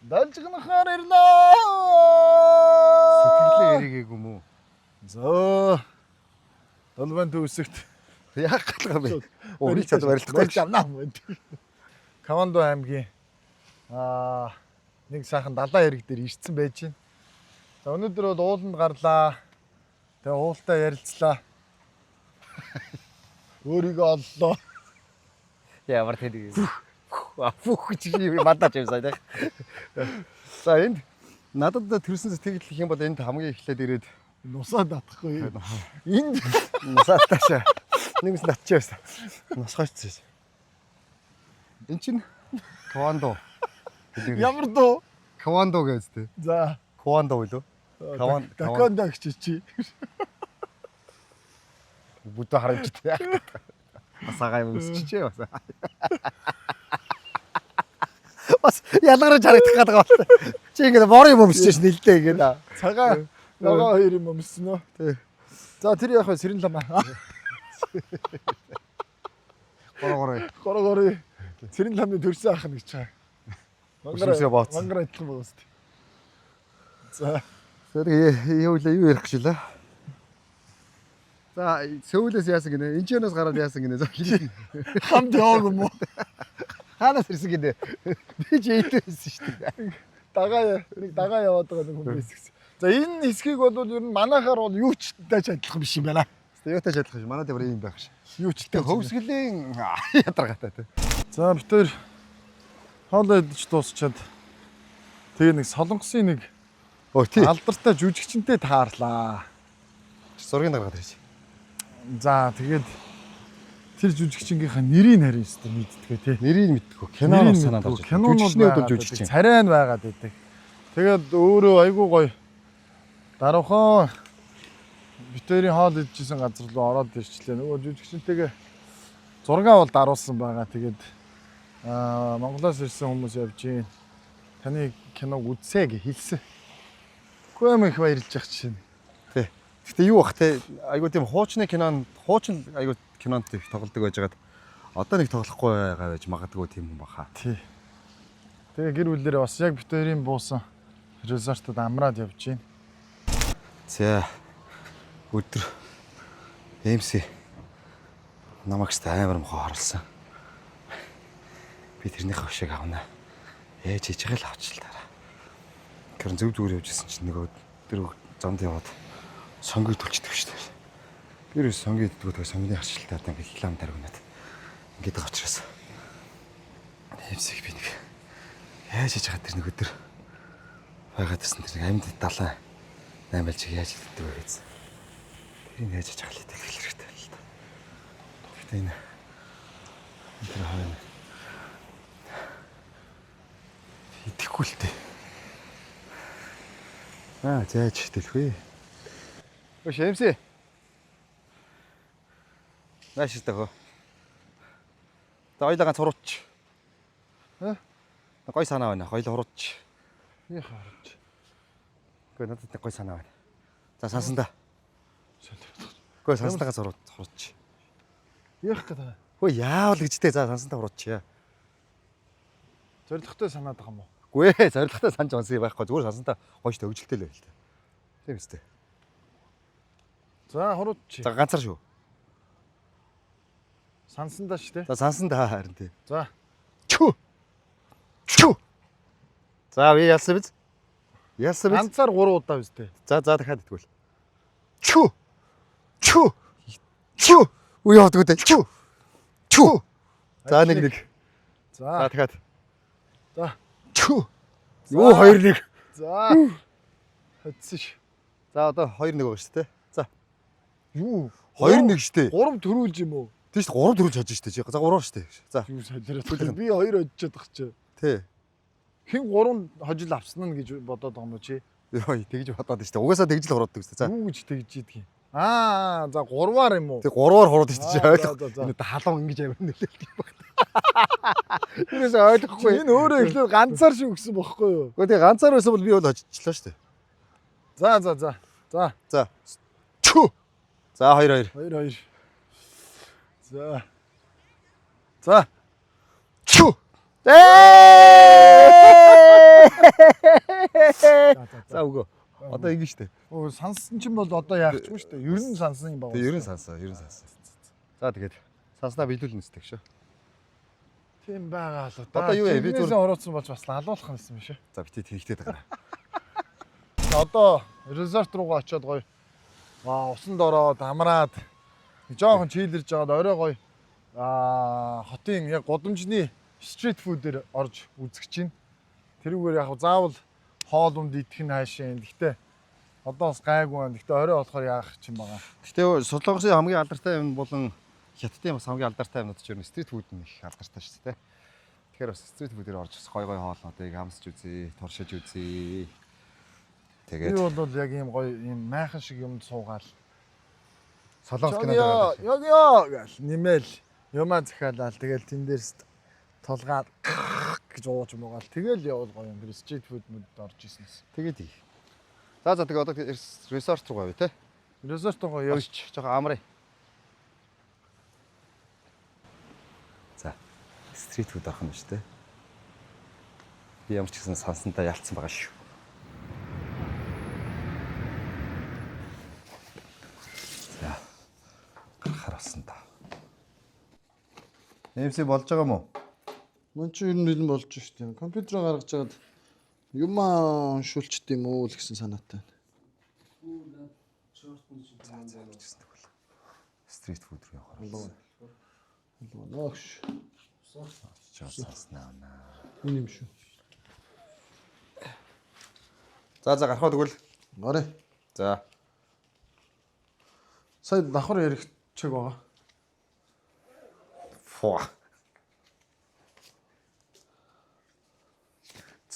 далжигнахаар ирлээ. Сэтгэлээ эргээг юм уу? За. Долбан төвсөгт Яах галгаа бэ? Өөрийн цад барилдахгүй авнаа юм. Кавандун аймгийн нэг сайхан далайн эрэг дээр ирсэн байж байна. За өнөөдөр бол ууланд гарлаа. Тэгээ уултаа ярилцлаа. Өөрийгөө оллоо. Ямар тэнэг юм. Фух чи мадаач юм сайн. За энд надад төрсөн сэтгэл гэх юм бол энд хамгийн эхлээд ирээд Нусаад татахгүй. Энд насаад таашаа. Нэгс натчихсан. Насгайцсан. Энд чинь Кавандун. ямар дуу? Кавандун гэж тэ. За. Кавандун үлээ. Такондо гэж чи. Бүдэ харамжтай. Асагаа юм өсчихээ бас. Бас ялгарч харагдах гэдэг байна. Чи ингэ бор юм өмсөж нэлдэ ингэ. Цагаан ногоо хоёр юм өмснө. Тий. За тэр яг сэрэн лам. Гороо. Сэрэн ламны төрсөн ах нь гэж байгаа. Өсмөсөө бооцсон. Мангар адилхан боос. За. Тэр юу ярих гэж лээ. За сөүлээс яасан гинэ? Энчэнээс гараад яасан гинэ? Хамт яваг юм уу? Хаанаас ирсэн гинэ? Би ч ийдээсэн шүү дээ. Дагаа яваад байгаа нэг хүн байсан. За энэ хэсгийг бол ер нь манайхаар бол юу ч тааж адилхан биш юм байна. Юутай ч адилхан ш. Манай дээр ийм байх ш. Юу ч Тэг хөвсгөлийн ядаргатай тий. За бид тэр хоолоо идэж дуусчаад тэгээ нэг солонгосын нэг алдартай жүжигчэнтэй таарлаа. Зургийг гаргаад ирж. За тэгээд тэр жүжигчингийнхаа нэрийг харин өстө мэдтгээ тий. Нэрийг мэдтгүү. Киноноос санаад орж. Жүжигчний хувьд жүжигчин. Царай нь байгаад байдаг. Тэгээд өөрөө айгүй гоё. Даруухан битэрийн хоол идчихсэн газар руу ороод ирчлээ. Нөгөө жүжигчнтэйгээ зураг бол даруулсан байгаа. Тэгээд Монголоос ирсэн хүмүүс явж гин. Таны киног үзье гэж хэлсэн. Үгүй юм их баярлж явах чинь. Тий. Гэтэ юу бах те айгуу тийм хуучин айгуу кинонд их тоглодог байжгаад одоо нэг тоглохгүй байгаа байж магадгүй тийм юм баха. Тий. Тэгээ гэр бүлэрээ бас яг битэрийн буусан резортод амраад явж гин. За өдөр MC намагс амар мохоо хорлсон. Би тэрнийхээ хөшөөг авна. Ээж хийж байгаа л авч л дараа. Гэрэн зөв зүгээр явжсэн чинь нөгөө тэр зонд яваад сонгыг төлчдөг шүү дээ. Би юу сонгыг дэгдгөө сонгны харшилтаад ингээд хилам таргунаад ингээд байгаа учраас MC-г би нэг яаж хийж байгаа тэр нэг өдөр байгаад ирсэн тэр амьд 78 байлж яаж хийдэг вэ гэсэн. Тэрийг яаж хийж байгаа л хэлэх хэрэгтэй л да. Гэхдээ энэ тэр хойно идэхгүй л дээ. Зааж хэлвэ. Өш MC. Нааш тахо. За ойлоо ганц хурууч. Гой санаа байна. Хоёул хурууч. Яа харж. Гэхдээ надад нэг гой санаа байна. За сансандаа. Гэхдээ сансандаа ганц хурууч. Яах гэдэг. Хөө яавал гэжтэй за сансандаа хурууч. Зоригтой санаад байгаа юм уу? Гүй ээ, зоригтой санаж онс байхгүй. Зүгээр сансандаа гойч төгжөлтэй л байл та. Тийм үстэй. За хурууч. За ганцаар шүү. Сансандаа шүү дээ. За сансандаа харин тий. За. Чү. За би ялсан биз? Ялсан биз? Ганцаар 3 удаа үстэй. За дахиад итгүүл. Чү. Уу явдаг үү? Чү. За нэг. За За. дахиад. За. Чү. Юу 2-1. За. Хэцсэн ш. За одоо 2-1 байгаа шүү дээ. За. Юу? 2-1 шүү дээ. 3 төрүүлж юм уу? Тийш 3 төрүүлж хожиж шүү дээ. За 3 шүү дээ. За. Юу солиороо. Би 2 одчиход тах чи. Тий. Хин 3 хожил авсан нь гэж бодоод байгаа юм уу чи? Йой тэгж бодоод шүү дээ. Угаасаа тэгж л хурууддаг шүү дээ. За. Юу гэж тэгж идэх юм? За 3-аар юм уу? Тэг 3-аар хурууд шүү дээ. Ойлгох. За. Энэ халуун ингэж амир нөлөөлдөг баг. Тэрээс ойлгохгүй. Энэ өөрөө ихлээр ганцаар шүү гэсэн бохгүй юу? Гэхдээ тэг ганцаар байсан бол би бол хожичлаа шүү дээ. За. За. Чү. За 2-2. 2. За. Чү. За үгүй. Одоо ингэ штэ. Оо сансан чинь бол одоо яах ч юм штэ. Ер нь сансан юм байна. Тэг 90 сансаа. За тэгээд санснаа биелүүлнэ сте шүү. Тийм байгаа л Одоо юу вэ? Би би зүгээр оруулсан болж бас алуулах юм шүү. За битээ тэгтэй байгаа. Одоо резорт руугаа очиод гоё. Усанд ороод амраад жоохон чийлэрж жагаад орой гоё. Хотын яг гудамжны стрит фудээр орж үзэх чинь. Тэрүүгээр яг заавал хоол унд идэх нь хайшин. Гэхдээ одоо бас гайгүй байна. Гэхдээ орой болохоор яах юм байгаа. Гэтэ Солонгосын хамгийн алдартай юм болон Хятадын бас хамгийн алдартай юмнууд ч ер нь стрит фуд нэг алдартай шүү дээ. Тэгэхээр бас стрит фудээр орж гой хоолнуудыг хамсаж үзье, туршиж үзье. Тэгээд Би бол яг ийм гоё ийм майхан шиг юмд суугаал. Солонгос кинод Ёо гэл нэмэл юмаа захиалаад тэгэл тэн дээрс толгаад гэж ууж муугаал. Тэгэл явал гоё юм. Стрит фуд мөд орж ирсэнээс. тэгээд ий. За тэгээ одоо resort руу гавь те. Резорт руу явж. Жохоо амраа. За стрит фуд авах юм шүү дээ. Би ямар ч гэсэн сансантаа ялцсан байгаа шүү. За гарахаар болсон та. MC болж байгаа юм уу? Мөн чи ер нь нэлен болж шүү дээ. Компьютероо гаргаж жагаад юмаа уншуулчт юм уу л гэсэн санаатай. Стрит фуд руу явахаар. Ногш. Чааснаа. Энэ юм шүү. За гарахаа тэгвэл. Орой. За. Сая давхар ярих чиг байгаа. Фу.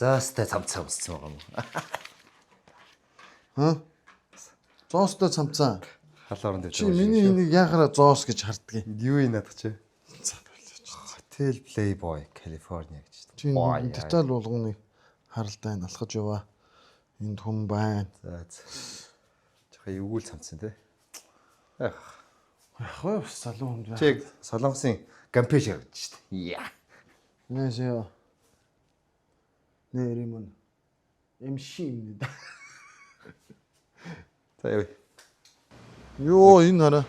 Заастай цамцаа өмссөн байгаа юм. Хаа? Зоостой цамцаа. Халуурын дээр. Чи миний энийг яахаараа зоос гэж харддаг юм. Юу юм надах чи? Hotel Playboy California гэж. Чи деталь болгоныг харалтай нь алхаж яваа. Энд хүн байна. За. Жохоо эвгүүл цамцсан те. Ах. Яхаа салон хүн. Чи Солонгосын гампеш гаргаж штт. Яа. 안녕하세요. 내 이름은 MC입니다. За яв. Йоо энэ хараа.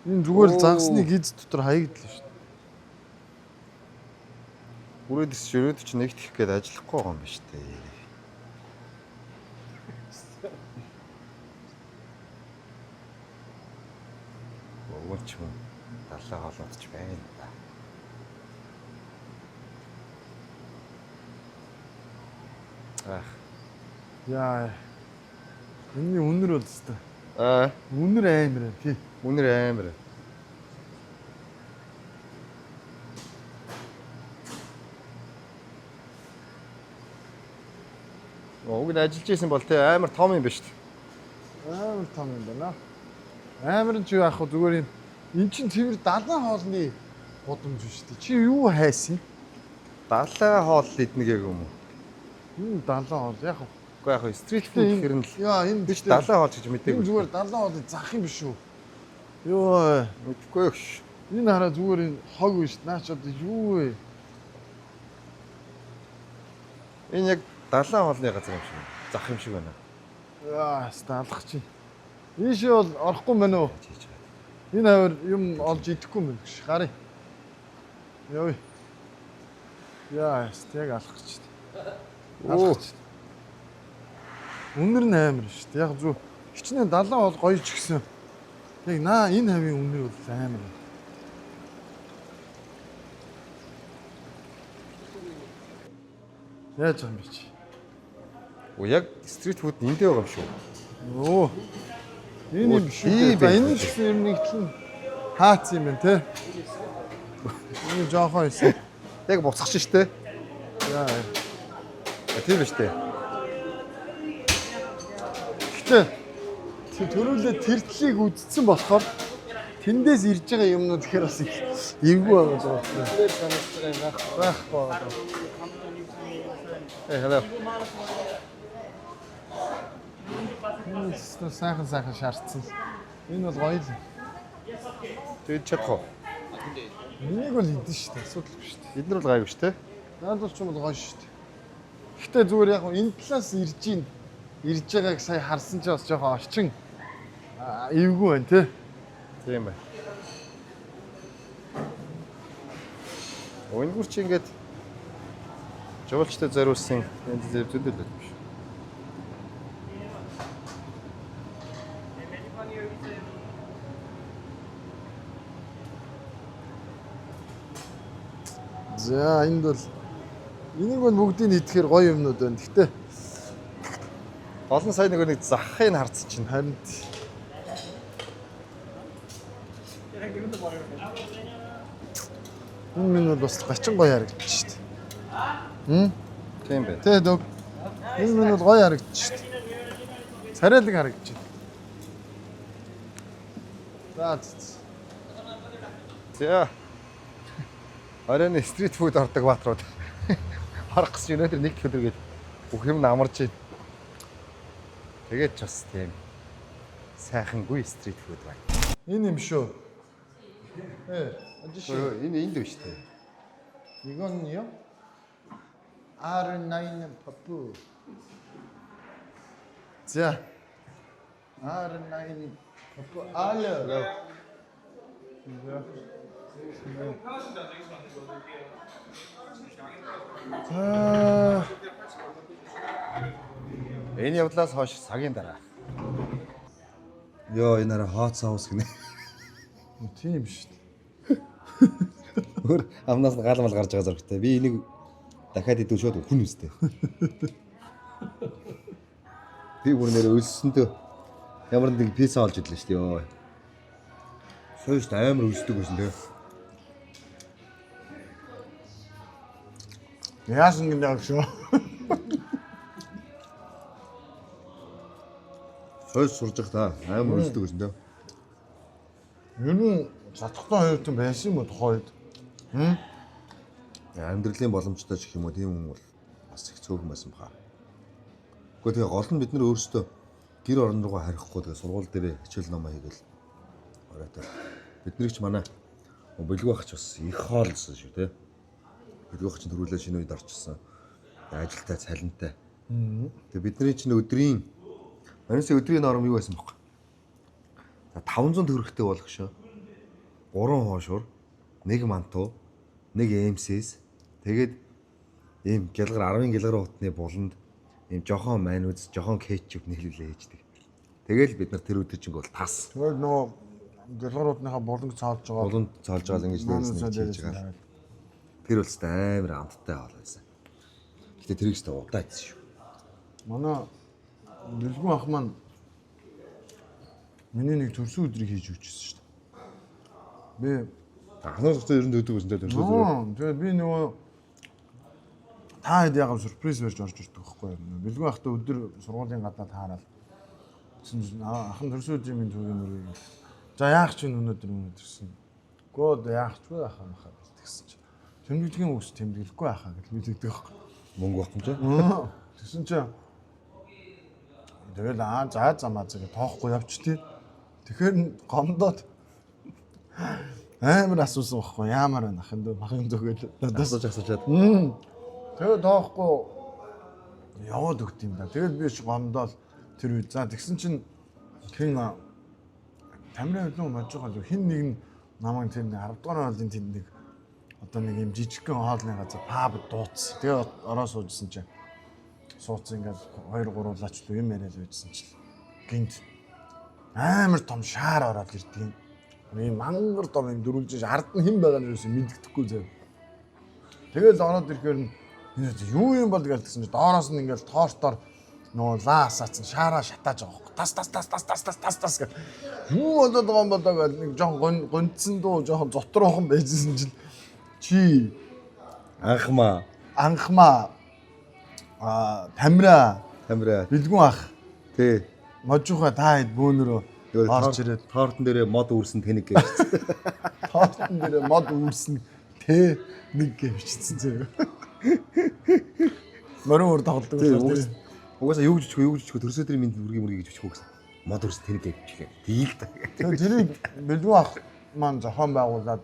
Энэ зүгээр загсны гиз дотор хаягдлаа шүү дээ. Үрээд ирээд чи нэгт их гээд ажиллахгүй байгаа юм ба штэ. Өвч юм. Далаа холоодч байна да. Ах. Яа. Энэний үнэр бол өстой. Аа, Үнэр амар аа тий. үнэр амар. Уг нь ажиллаж исэн бол те амар том юм ба штт. Амар том юм байна. Амар нь ч юу ах вэ зүгээр юм. Эн чин цэвэр далайн хоолны гудамж шүү дээ. Чи юу хайсан? Далай хоол иднэ гэх юм уу? Энэ далайн хоол яг хөө. Уу яг стрит фуд гэхэр нь л Яа энэ биш далай хоол гэж мэдээгүй. энэ зүгээр далайн хоолыг зах юм биш үү? Йоо. Мэдгүй ш. Энэ хараа зүгээр энэ хог биш. Наач одоо юу вэ? Энэ яг далайн хоолны газар юм шиг. Зах юм шиг байна. Яа, сталах чи. Ийшээ бол орохгүй мэн үү? Энэ хавар юм олж идэхгүй мэн гэж гарыг. Яа. Яа, яг алах гэж. Оо. Үнэр нь амар шүү дээ. Яг зөв хичнээн далайн бол гоё ч гэсэн. Яг наа энэ хавийн үнэр бол амар. Яаж юм бэ чи? Оо яг стрит фуд эндээ байгаа юм шүү. Оо. Энэ юм шүү. За энэ ч гэсэн юм нэг тэл хаац юм байна те. Энэ жоохон байсан. Яг буцах шин штэ. Яа. Тийм ба штэ. Гэтэ төрүүлээ тэртлийг үдцсэн болохоор тэндээс ирж байгаа юмнууд тэгэхээр бас эвгүй байгаа даа. Байхгүй байгаа. Hello. Энэ сайхан шаардсан. Энэ бол гоё л. Тэгж чадах уу? Энийг бол идэн шүү дээ. Асуудал биш шүү дээ. Эднэр бол гайгүй штэ. Наадвал ч юм бол гоё шүү дээ. Гэтэ зүгээр яг энэ талаас ирж байгааг сая харсан ч бас жоохон орчин эвгүй байна те. Тийм бай. Өнгөр чи ингээд жуулчтай зориулсан энэ зэвзэдэл л биш. За энд бол энийг бол бүгдийг идэхээр гоё юмнууд байна. Гэтэ Олон сая нэг захыг харц чинь. харин энэ минь бол бас гачин гоё харагдчих шүү дээ. Тийм бай. Тэ дөг. Энэ минь бол гоё харагдчих шүү дээ. Царайлаг харагдчих. За. За. Оройн стрит фуд ордог баатрууд. Харах гэж өнөөдөр нэг өдргээд бүх юм амарч байна. Тэгээд ч бас тийм сайхангүй стрит фуд байна. Энэ юм шүү. Энэ энд биш үү? 이건요? R9 퍼프. 자, R9 퍼프 알려. 자, Энэ явдлаас хойш цагийн дараа. Йоо энэ арай хот соус гинэ. тийм шүү дээ. Өөр амнаас нь гаалмал гарч байгаа зургтай. Би энийг дахиад идвэл шууд хүн үстэй. Би бүр нэр өлсөндөө ямар нэг пицца олж идлээ шүү дээ. Йоо. Сойш амар өлсдөг байсан дээ. Яасан гинэ шүү. Хойш сурж байгаа та амар үлддэг гэсэн дээ. Ер нь сатхтай хоёртон байсан юм уу тухайд? Амьдралын боломжтой ч гэх юм уу тийм хүн бол бас их цөөхөн байсан баха. Гэхдээ тэгээ гол нь бид нар өөрсдөө гэр орон руугаа харихгүй тэгээ сургууль дээр хичээл ном хийгээл оройтой. Биднийг ч манай бэлгүй ах ч бас их хоолсон шүү те. Бэлгүй ах ч төрүүлээ шинэ үед орчихсон. Ажилтай цалинтай. Тэгээ бидний чинь өдрийн манайсаа өдрийн норм юу байсан бохоо? 500 төгрөгтэй болох шүү. 3 хоошуур, 1 мантуу, 1 МСС. Тэгээд ийм гялгар 10 гялгар утны буланд ийм жохон мануз, жохон кетчуп нэглүүлээ ээждэг. Тэгэл бид нар тэр өдөржинг бол тас. Тэгээд нөө гэлгаруудныхаа буланг цаалж байгаа. Буланд цаалж байгаа ингэж дээрс нэг хийж байгаа. Тэр бол өстой амар амттай хоол байсан. Гэтэ тэрийг өстой удаа идсэн шүү. Манай бэлгүн ах маань миний нэг төрсөн өдрийг хийж өгчээсэн шүү дээ. Би Анхнаас өстой ер нь дөдөг гэсэн дээр төрсөн өдөр. тэгээд би нөгөө та хэд яагаад сюрприз барьж орж ирдэг байхгүй юу? Бэлгүн ахтай өдөр сургуулийн гаднаа таарал. Тэгсэн ах нь төрсөн өдрийн минь түүгийн мөрөг. За яах ч өнөөдөр ирсэн. Гоод яах ч вэ ахаа махаа тэгсэн чи. Тэмдэглэгийн үс тэмдэглэхгүй ахаа гэж мэддэг байхгүй. Мөнгө багч юм чи. Тэгсэн чи тэгэл за замаа зэрэг тоохгүй явчтий. Тэгэхээр гомдоод амар асуусан байхгүй яамаар байна ах энэ махын дөгөл надаас асуужаад. Тэгээ тоохгүй яваад өгд юм да. Тэгэл би ч гомдоод тэр үед за тэгсэн чинь хин тамирын хөдөлгөөн мож байгаа хин нэг нь намайг тэр 10 дугаар хоолын тэнд нэг одоо нэг юм жижигхэн хоолны газар паб дууц. Тэгээ ороо суужсэн чинь сууц ингээд 2 3 лаач л юм яриад байжсэн чинь гинт амар том шаар ороод ирдэг юм. Ийм мангар том юм дөрвөлж ард нь хэн байгаа нь юусэн мэддэхгүй зав. Тэгэл ороод ирэхээр юу юм бол гэлтсэн чинь доороос нь ингээд тоортоор нөө лаасаацсан шаараа шатааж байгаа хөөх. Тас гэх. Юу болоод байгаа юм болоо гэл нэг жоохон гонцсон дуу жоохон зотроохон байжсэн чинь чи Анхмаа тамира бэлгүн ах тий можихоо та хэд бөөнөрөө орж ирээд тоортон дээрээ мод үрсэн тэнэг гэвчихсэн. тоортон дээрээ мод үрсэн тэ нэг гэвчихсэн зөө. Мөрөн өр тоглодог байсан. Угаасаа юу гэж төрсө өдрийн минь үргийн гэж бичих үү гэсэн. Мод үрсэн тэнэг гэвчихээ. Дийл та. Тэгээ тэрийг бэлгүн ах маань зохион байгуулад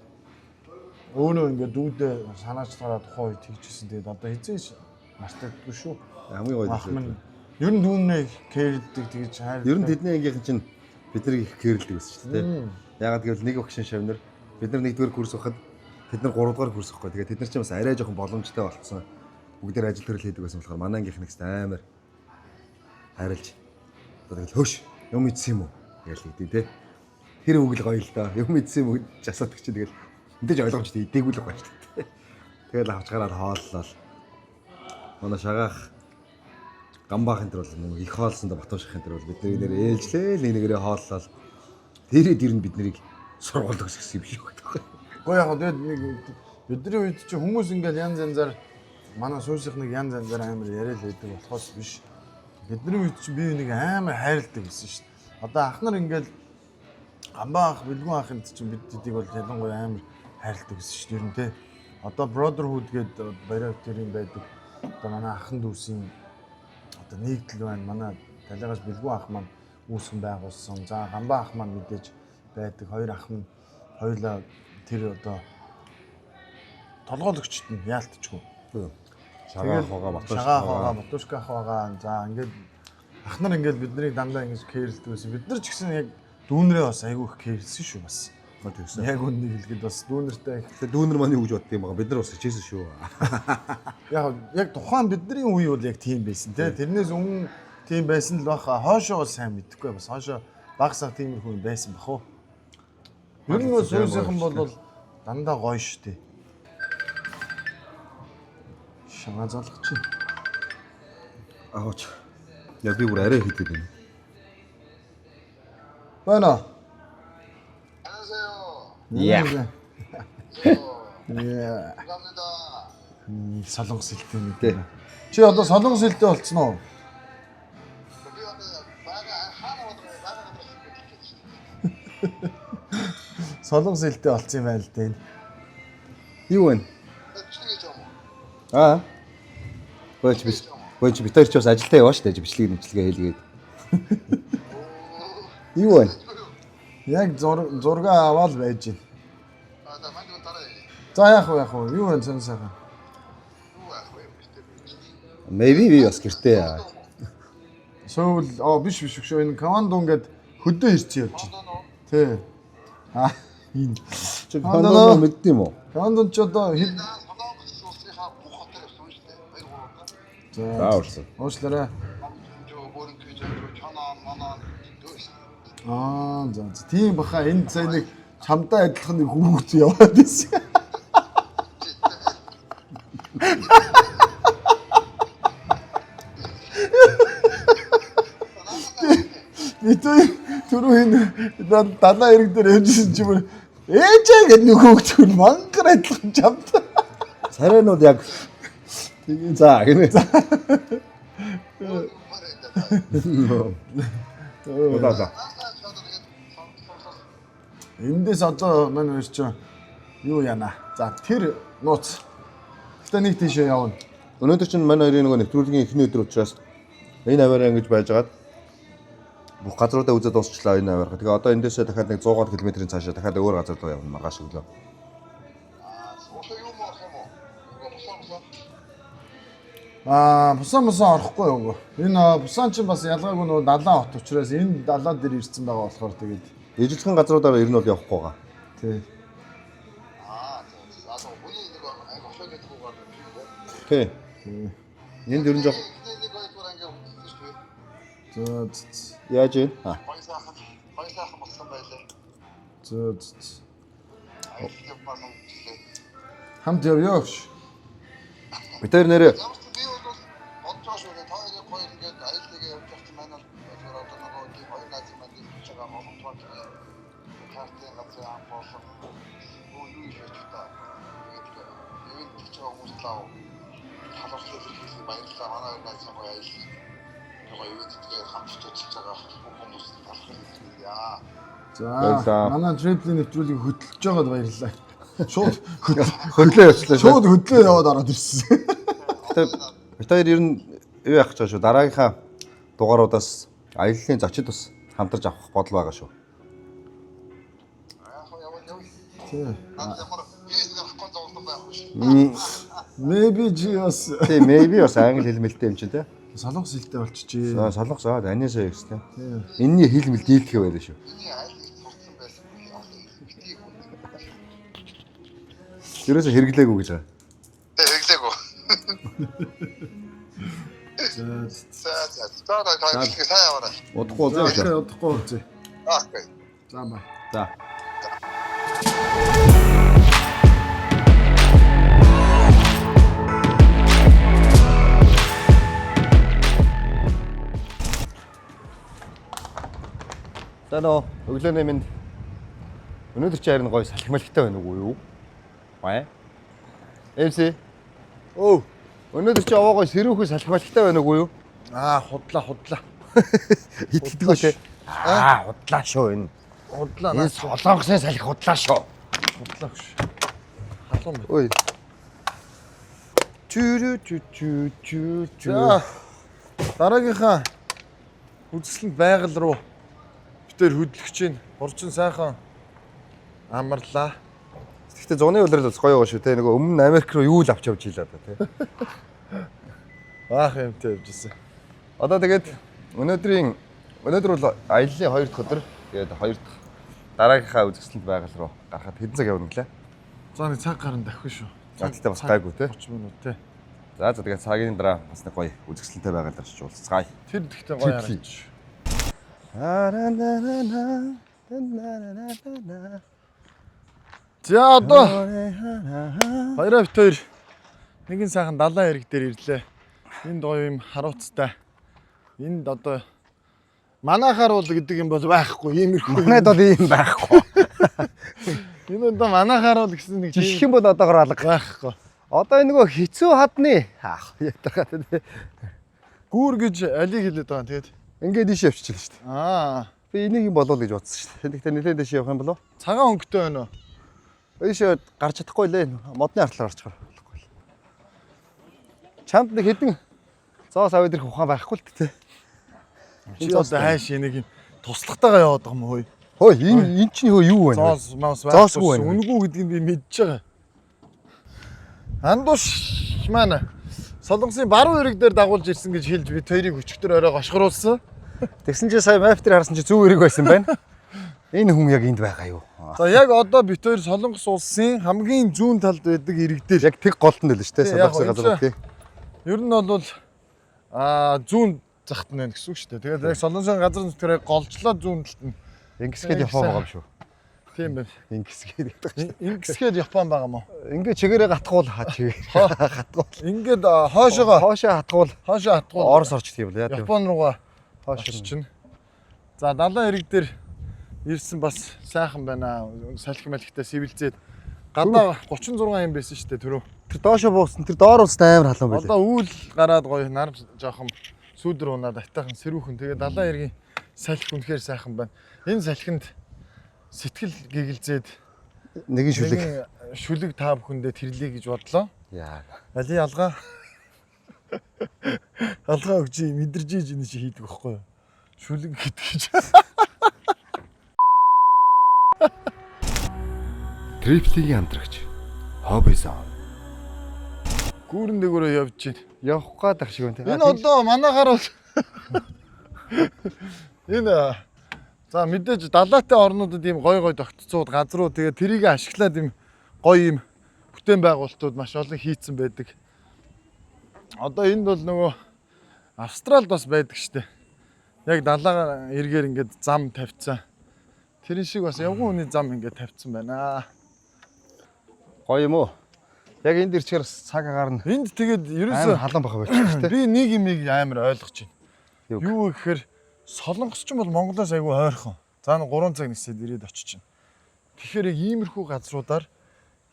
өөрөө ингээд дүүдээ санаачлагаараа тухайн үед хийчихсэн. Тэгээд одоо эзэн мартагдгүй шүү. Хамгийн гоё ах минь ер нь дүүнээ кэрлдэг тэгж хайр. Ер нь тэдний ангийнхан чинь бид нарыг их кэрлдэг байсан шүү дээ. Ягаад гэвэл нэг багшин шавнар бид нар 1-р курс байхад тэд нар 3-р курс байхгүй. Тэгээд тэд нар чинь бас арай жоохон боломжтой болцсон. Бүгдээр ажил төрөл хийдэг байсан болохоор манай ангийнхан нэгс амар хайрлж. Одоо тэгэл хөөш юм идсэн юм уу гэж хэлдэг тий. Тэр үг л гоё л доо. Юм идсэн юм уу гэж асуудаг чинь тэгэл мэдээж ойлгомжтой идээгүй л гоё шүү дээ. Тэгэл авч гараад хооллол. Манай шагаах гамбаахын төр бол их хоолсонд батуушахын төр бол бидний нэр ээлжлээ нэгнэрээ хооллол. Тэрээд ер нь биднийг сургуульд өгсөн юм шиг байдаг. Гэхдээ яг тэгээд нэг бидний үед чи хүмүүс ингээл янз янзаар манай суусих нэг янз янзаар амар яриад байдаг болохоос биш. Бидний үед чи би нэг амар хайрладаг гэсэн шүү дээ. Одоо ах нар ингээл гамбаах бэлгүн ахын чинь бидийг бол ялангуяа амар хайрладаг гэсэн шүү дээ. Ер нь те. Одоо brotherhood гэдэг бариад төрийн байдаг. Одоо манай ахын дүүсийн одоо нэгдэл байна. Манай талигаас бэлгүн ах маань үүсгэн байгуулсан. За гамбаа ах маань мэдээж байдаг. Хоёр ах нь хоёулаа тэр одоо толгойлогчд нь яалтчгүй. Шагаах байгаа, матушка ах байгаа. За ингээд ах нар ингээд биднийг дандаа ингэж кэрлдэг байсан. Бид нар ч гэсэн яг дүүнрээ бас айгүй их кэрлсэн шүү бас. Тэгсэн. Яг үннийг хэлгээд бас дүүнэртэй. Тэгээ дүүнэр маань юу гэж бодд юм байгаа. Бид нар бас хичээсэн шүү. Яг тухайн бидний үе бол яг тийм байсан тий. Тэрнээс өмнө тийм байсан л баха. Хоошоо бол сайн мэдэхгүй бас. Хоошоо багсаа тиймэрхүү юм байсан бах уу. Ер нь суусайхан бол дандаа гоё шүү дээ. Шанаа залгах чинь. Аач. Яа би бүр арай хийдэг юм. Байна. Yeah. 감사합니다. Солонгос хэлтэй нэг. Чи одоо солонгос хэлтэй болцсон уу? Солонгос хэлтэй болцсон юм байна л дээ. Юу вэ? Аа. Болж бид хоёр ч бас ажилдаа яваа шүү дээ. Бичлэг нэмчлэгээ хийлгээд. Юу вэ? Яг зурга аваад байж байна. За яах вэ? Юу вэ сан сайхан? Maybe би бас гэртээ яа. Сөүл биш шүү. Энэ командон гээд хөдөө ирсэн явж байна. Тий. Аа энэ. Чи хандаа мэддэм үү? Командон ч одоо За урсан. уушлаарай. За. Тийм баха энэ цай нэг чамдаа адилхан нэг хүүхд яваад байсан. Битүү түрүү энэ далаа ирэг дээр явжсэн чи бүр ээжээ гэдэг нэг хүүхд хүн мангар адилхан чамдаа. Царайнууд яг тэгээ за гинэ. Удаа. Эндээс одоо мань хоёр ч юу яана. За тэр нууц. Гэтэ нэг тийшээ явна. Өнөөдөр чинь манай хоёрын нөгөө нэвтрүүлгийн эхний өдөр учраас энэ аваараа ингэж байжгаад бүх газруудаа үзээд дуусчлаа энэ аваарга. Тэгээ одоо эндээсээ дахиад нэг 100 км-ийн цаашаа дахиад өөр газар руу явна маргааш өглөө. Бусан орохгүй юу. Энэ бусан чинь бас ялгаагүй нөгөө далайн хот учраас энэ далаа дээр ирсэн байгаа болохоор тэгээд Ижилхэн газруудаар ер нь бол явахгүй байгаа. тий. Тий. Энд ер нь жоох яаж вэ? Баясаахан болсон байлээ. Хамт явж. Бид хоёр нэрээ Би бол бодож шүү дээ. Тооёрын гоё ингээд аялалгаа явж явсан маань л одоо нөгөө тийм хоёр найз маань ирж байгаа олон тоо картын газар ам болсон. Юу хийж та. Тэгээд ивент хийж байгаа хүмүүслээ халуучлал хийсэн баярлалаа. Манай хоёр найз гоё аялал. Нөгөө ивент тэгээд хамт ажиллаж байгаа хүмүүс талхал хийлээ. За манай трэвлийн нэвтрүүлгийг хөтлөж байгаад баярлалаа. Шууд хөлөө явчлаа. Шууд хөдлөө яваад ороод ирсэн. Бид хоёр ер нь юу яах гэж байгаа шүү. Дараагийнхаа дугааруудаас аяллаа зочид бас хамтарч авах бодол байгаа шүү. Maybe Jesus. Тий, maybe бас англи хэлмэлтэй юм чи тэ. Солонгос хэлтэй болчихжээ. Солонгос аниасаа гэсэн тэ. Энэний хэлмэл дийлдэхэ байдаг шүү. Ерөөсө хэрэглээгүй гэж байгаа. Хэрэглээгүй. За сайн яваарай. Удахгүй үзье. Удахгүй үзье. Окей. За бай. За. Тано өглөөний минь өнөөдөр чи харин гоё салхималхтай байна уу юу? Бай. MC. Оо. Өнөөдөр чи овоо гоё сэрүүхэй салхималхтай байна уу юу? Худлаа. Итгэдэггүй те. Худлаа шүү энэ. Худлаа. Энэ солонгосын салхи худлаа шүү. Худлаа гэж. Халуун байна. Ой. Чү. За. Дараагийнхаа үзэсгэлэнт байгаль руу битээр хөдлөх чинь урчин сайхан амарлаа. Гэхдээ зуны улирал бас гоё байгаа шүү те. Нөгөө өмнө Америк руу юу л авч явж ийлээ да те. Баах юмтай явжсэн. Одоо тэгээд өнөөдөр бол аяллаа 2 дахь өдөр. Тэгээд 2 дахь дараагийнхаа үзэсгэлэнт байгаль руу гарахад хэдэн цаг явна гэлээ? За нэг цаг гарan давхив шүү. Цагтаа бас гайгүй те. 30 минут те. За тэгээд цагийн дараа бас нэг гоё үзэсгэлэнтэй байгаль орчиж уулзцгаая. Тэр ихтэй гоё хараач. За одоо баяраа бит хоёр нэгэн сайхан далайн хэрэг дээр ирлээ. Энд гоё юм харуулцтай. Энд одоо манайхаар бол гэдэг юм бол байхгүй иймэрхүү. Манайд бол ийм байхгүй. Энэ одоо манайхаар бол гэсэн нэг Жишх юм бол одоогоор алга. байхгүй. Одоо энэ нөгөө хэцүү хадны ятархаа тий. Гүүр гэж алиг хэлээд байгаа. Тэгээд Ингээд ийш явчихлаа шүү дээ. аа Би энийг юм болов гэж бодсон шүү дээ. Тэгэхдээ нэлээд дэш явах юм болов? цагаан өнгөтэй байна уу? Ийш гарч чадахгүй лээ. Модны артлаар гарч болохгүй. Чамд нэг хэдэн зоос аваад ирэх ухаан байхгүй л дээ. Чи одоо хайш энийг туслахтайгаа яваад байгаа юм уу? Хөөе энэ чинь юу вэ? Зоос маус Зоосгүй байна. Үнгүү гэдгийг би мэдж байгаа. Андууш маань Солонгосын баруун эрэг дээр дагуулж ирсэн гэж хэлж би тэрийг өчигдөр орой гошгоруулсан. Тэгсэн чинь сая мап дээр харсан чинь зөв эрэг байсан байна. Энэ хүн яг энд байгаа юу? За яг одоо бид хоёр Солонгос улсын хамгийн зүүн талд байдаг эрэг дээр. Яг тэг голтон л шүү дээ. Солонгосын газар тий. Ер нь бол зүүн захт нь байна гэсэн үг шүү дээ. Тэгээд яг Солонгосын газар нутгаар голжлоо зүүн талд нь. Ингэсгээд Япон байгаа юм шүү. Тийм байна. Ингэсгээд гэдэг чинь. Ингэсгээд Япон байгаа юм уу? Ингээ чигээрээ гатгуул гатгуул. Ингээд хоошоогоо Хоошоо хатгуул. Орос орчдөг юм л яа. Япон руугаа Хоошоо чинь. За далайн эрэг дээр ирсэн бас сайхан байна. Салхи малхитай сивэлзээд гадаа 36 юм байсан шүү дээ түрүү. Тэр доошо буусан. Тэр доор улс амар халуун байлаа. Одоо үйл гараад гоё нар жоохон сүүдэр унаад атайхан сэрүүхэн. Тэгээ далайн эргийн салхи үнэхээр сайхан байна. Энэ салхинд сэтгэл гэгэлзээд Нэгэн шүлэг. шүлэг та бүхэндээ тэрлэе гэж бодлоо. Яа. Али алгаа. Алгаа өгч мэдэрж ийж энэ чи хийдэг байхгүй юу? Шүлэг гэдэг чи. Триплигийн хамтрагч. Хоббизон. Гүүрэн дээгүүрээ явж байна. Явах гээд ах шиг байна тий. Энэ одоо манайхаар бол энэ за мэдээж далайтай орнуудад ийм гой тогтцоод газруу тэгээ тэрийг ашиглаад ийм гоё ийм бүтээн байгуулалтууд маш олон хийцэн байдаг. Одоо энд бол нөгөө Австралид бас байдаг штэ. Яг далайгаар эргээр ингээд зам тавьцсан. Тэрэн шиг бас явган хүний зам ингээд тавьцсан байна. Гоё юм уу? Яг энд ирчихээр цаг агаар нь Энд тэгээд ерөөсөө халуун баха болчих тий. би нэг юмыг амар ойлгож байна. Юу? Юу гэхээр Солонгос ч юм бол Монголоос айгүй ойрхон. За 3 цаг нисээд ирээд очиж чинь. Тэгэхээр яг иймэрхүү газруудаар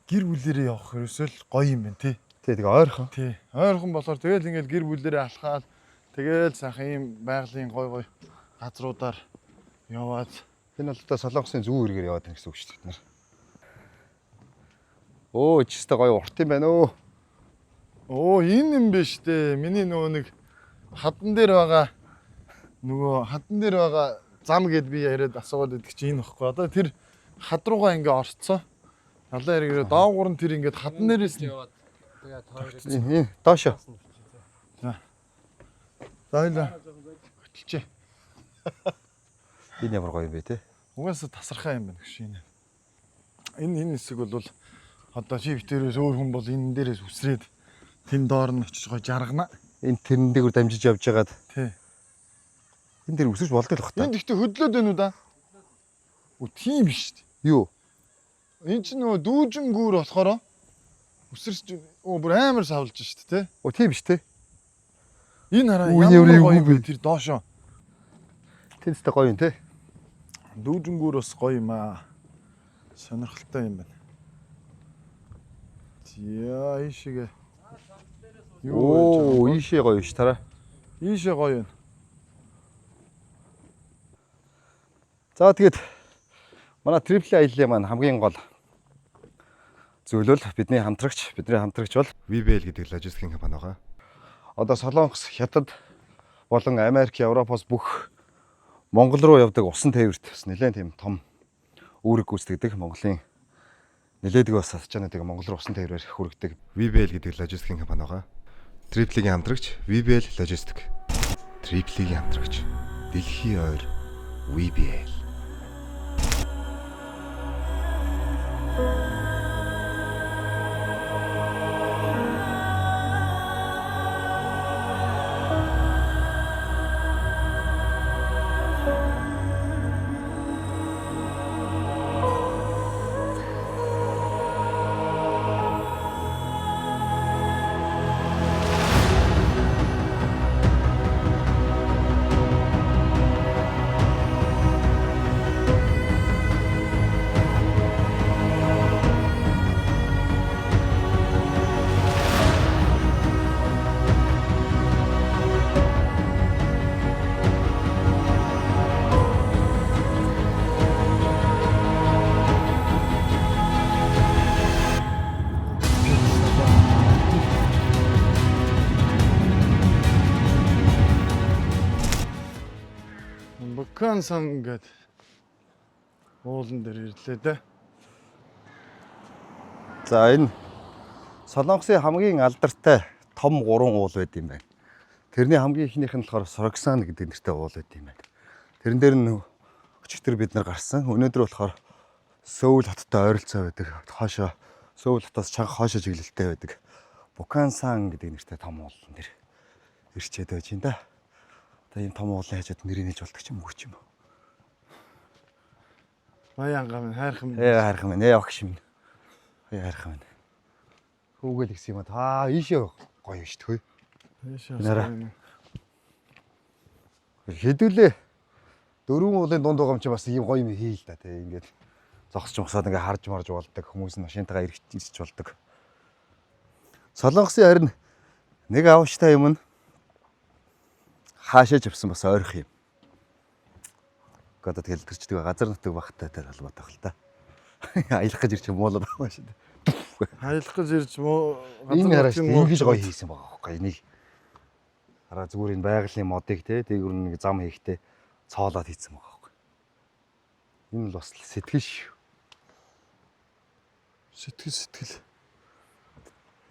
гэр бүлээрээ явах ерөөсөө л гоё юм байна тий. Тий тэгээ ойрхон. Тий. Ойрхон болохоор тэгэл ингээд гэр бүлээрээ алхаад тэгэл сайхан ийм байгалийн гоё газруудаар яваад Энэ бол одоо Солонгосын зүүн эргээр яваад байна гэсэн үг шүү дээ бид нар. Оо чистэй гоё урт юм байна өө. оо энэ юм биш дээ. Миний нөгөө нэг хадан дээр байгаа зам гэд би яриад асууад байдаг чи энэ баггүй. Одоо тэр хад руугаа ингээ орцсон. Далайн эргээр доогуур нь тэр ингээд хадан дээрээс нь Энэ доошо. за хоёлаа хөтөлчээ. Энэ ямар гоё юм бэ те. Угаасаа тасархаа юм байна гэж энэ. Энэ хэсэг бол одоо чи битэрээс өөр хүн бол энэ дээрээс үсрээд тэн доор нь очиж гоо жаргана. Энэ тэрэн дээгүүр дамжиж явж байгаад Тий. энэ дээр үсэж болдог л бах та. Энд ихтэй хөдлөөд байна уу да? Үу тийм биш шүү дээ. Юу? Энд чинь нөгөө дүүжин гүүр болохоор үсэрч бүр амар савлж шүү дээ, тэ? Оо тийм биш те. Энэ хараа Үу, ямар яврыг гоё үгүй. бэ тэр доошоо. Тэнцтэй гоё юм те. Дүүжин гүүр бас гоё юм аа. Сонирхолтой юм байна. Яа ийшээ. Оо ийшээ гоё ш тараа. Ийшээ гоё юм. За тэгээд манай трипли аяллаа маань хамгийн гол зөвлөл бидний хамтрагч бол VBL гэдэг логистикийн компани байгаа. Одоо Солонгос, Хятад болон Америк, Европоос бүх Монгол руу явдаг усан тээвэрт бас нэлээд тийм том үүрэг гүйцэтгэдэг Монголын нэлээдэг бас ачаануудыг Монгол руу усан тээврээр хүргэдэг VBL гэдэг логистикийн компани байгаа. Триплигийн хамтрагч VBL Logistic. Триплигийн хамтрагч дэлхийн ойр VBL. Букансан гэдэг уулан дээр ирлээ дээ. За энэ Солонгосын хамгийн алдартай том 3 уул байд юм байна. Тэрний хамгийн ихнийх нь болохоор Сороксан гэдэг нэртэй уул байд юм байна. Тэрэн дээр нь өчигдөр бид нар гарсан. Өнөөдөр болохоор Сөүл хоттой ойролцоо байдаг. Хоошоо Сөүл хотоос чанга хоошоо чиглэлтэй байдаг. Букансан гэдэг нэртэй том уулан дээр ирчээд байж юм да. Одоо ийм том уулын хажууд нэрийг нээж болдог ч юм уу ч юм уу. Баянга минь хайрхан минь. Хайрхан минь, огш минь. Хайрхан минь. Хүүгээл гисэн юм аа. Ийшээ гоё шүү дээ. Яшаа. Хэдүүлээ 4 уулын дунд байгаа юм чи бас ийм гоё юм хий л да тий. Ингээд зогсож мосоод ингээ харж марж болдог. Хүмүүс нь машинтайгаа ирж болдог. Солонгосын харин нэг авштай юм нь хаашаа живсэн бас ойрох юм. Одоо тэгэл төрчдөг газар нутаг багтай тэр холбоотой хэл та. Аялах гэж ирчих муулаад байгаа шүү дээ. Аялах гэж ирж муу энэ хараач ингэж гоё хийсэн байгаа байхгүй. Энийг хараа зүгээр энэ байгалийн модыг те дээгүр нэг зам хийхдээ цоолоод хийсэн байгаа байхгүй. Энэ бол бас сэтгэл шүү. Сэтгэл.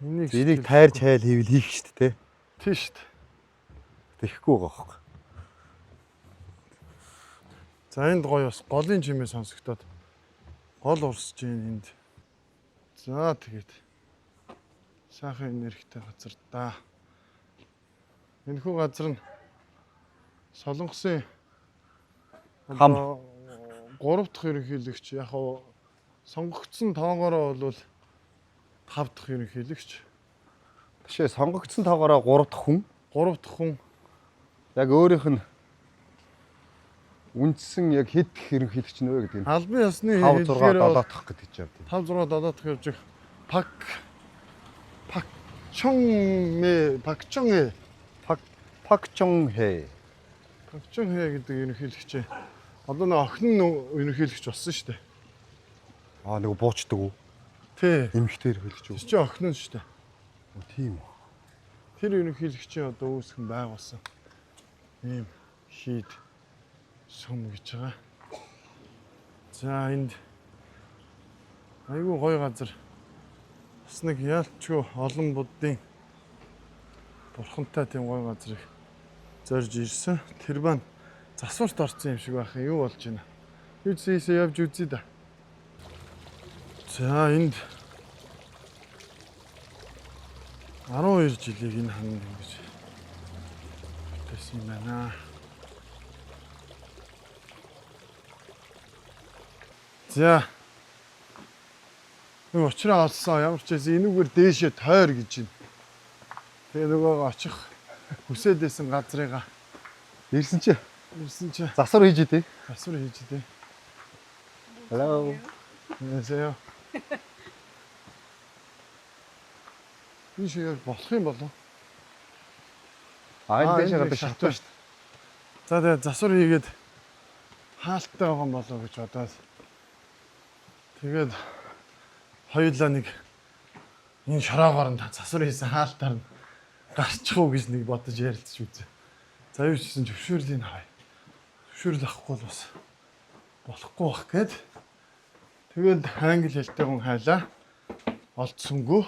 Энийг тайрч хайл хийвэл хийх шүү дээ те. Тийш шүү. Тэхгүй байгаа байхгүй. За энд гоё бас голын чимээ сонсогдоод гол урсж байна энд. За тэгээд сайхан энергитэй газар да. Энэхүү газар нь Солонгосын Хам 3 дахь ерөнхийлөгч яг хоо сонгогдсон тоогоороо бол 5 дахь ерөнхийлөгч. Тэшээ сонгогдсон тоогоороо 3 дахь хүн. 3 дахь хүн Яг өөрийнх нь үндсэн яг хэд дэх ерөнхийлөгч нөө гэдэг нь. албан ёсны 5 6 7 дахь гэдэг ч юм. 5 6 7 дахь явж Пакчонхэ гэдэг ерөнхийлөгч. Одоо нэг охин ерөнхийлөгч болсон шүү дээ. Аа нэг буучдаг уу? Тий. Эмэгтэй ерөнхийлөгч үү? Тэр чинь охин нь шүү дээ. Тийм үү. Тэр ерөнхийлөгчийн одоо үүсгэн байгуулсан ийм шийд сум гэж байгаа. За энд айгүй гоё газар. Бас нэг яалчгүй олон буддын бурхантай тийм гоё газрыг зорж ирсэн. Тэр бан засварт орсон юм шиг байх юм. Юу болж байна? Юу зээсээ явж үзье да. За энд 12 жилийг энэ ханд ингэж бүтээсэн юм байна. За. Нэг уучраа олсон ямар ч байсан энүүгээр дээшээ тойр гэж байна. Тэгээ нөгөө очих хүсээд байсан газрыгаа Ирсэн чи засвар хийж идэ. засвар хийж дээ. Hello. Ясаа. Ийш яг болох юм болов. Аа энэ дэшээ гадаг шатваа шүү дээ. За тэгээ засвар хийгээд хаалттай байгаа юм болов гэж бодоод тэгээд хоёулаа нэг энэ шороогоор нь засвар хийсэн хаалтаар нь гарчих уу гэж нэг бодож ярилцж үзье. За юу ч гэсэн зөвшөөрлийг авъя. Зөвшөөрөл авахгүй бол бас болохгүй бах гээд тэгээд англи хэлтэй хүн хайлаа. Олдсонгүй.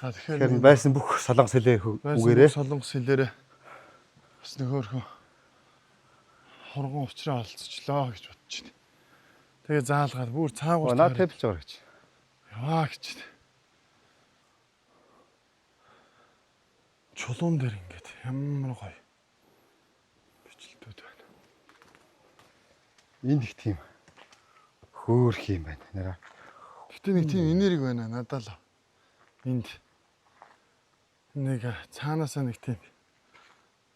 За Тэгэхээр байсан бүх солонгос хэлээр үгээрээ солонгос хэлээрээ бас нэг хөөрхөн хоргон уучраа олцчлоо гэж бодож байна. Тэгээ заалгаад бүр цаагуур наад тавьж байгаа гэж. яваа гэж байна. Чулуун дээр ингээд ямар гоё бичлэлтүүд байна. Энд их тийм хөөх юм байна нэраа. Гэтэ нэг тийм энерги байна надад л. Энд нэг цаанаасаа нэг тийм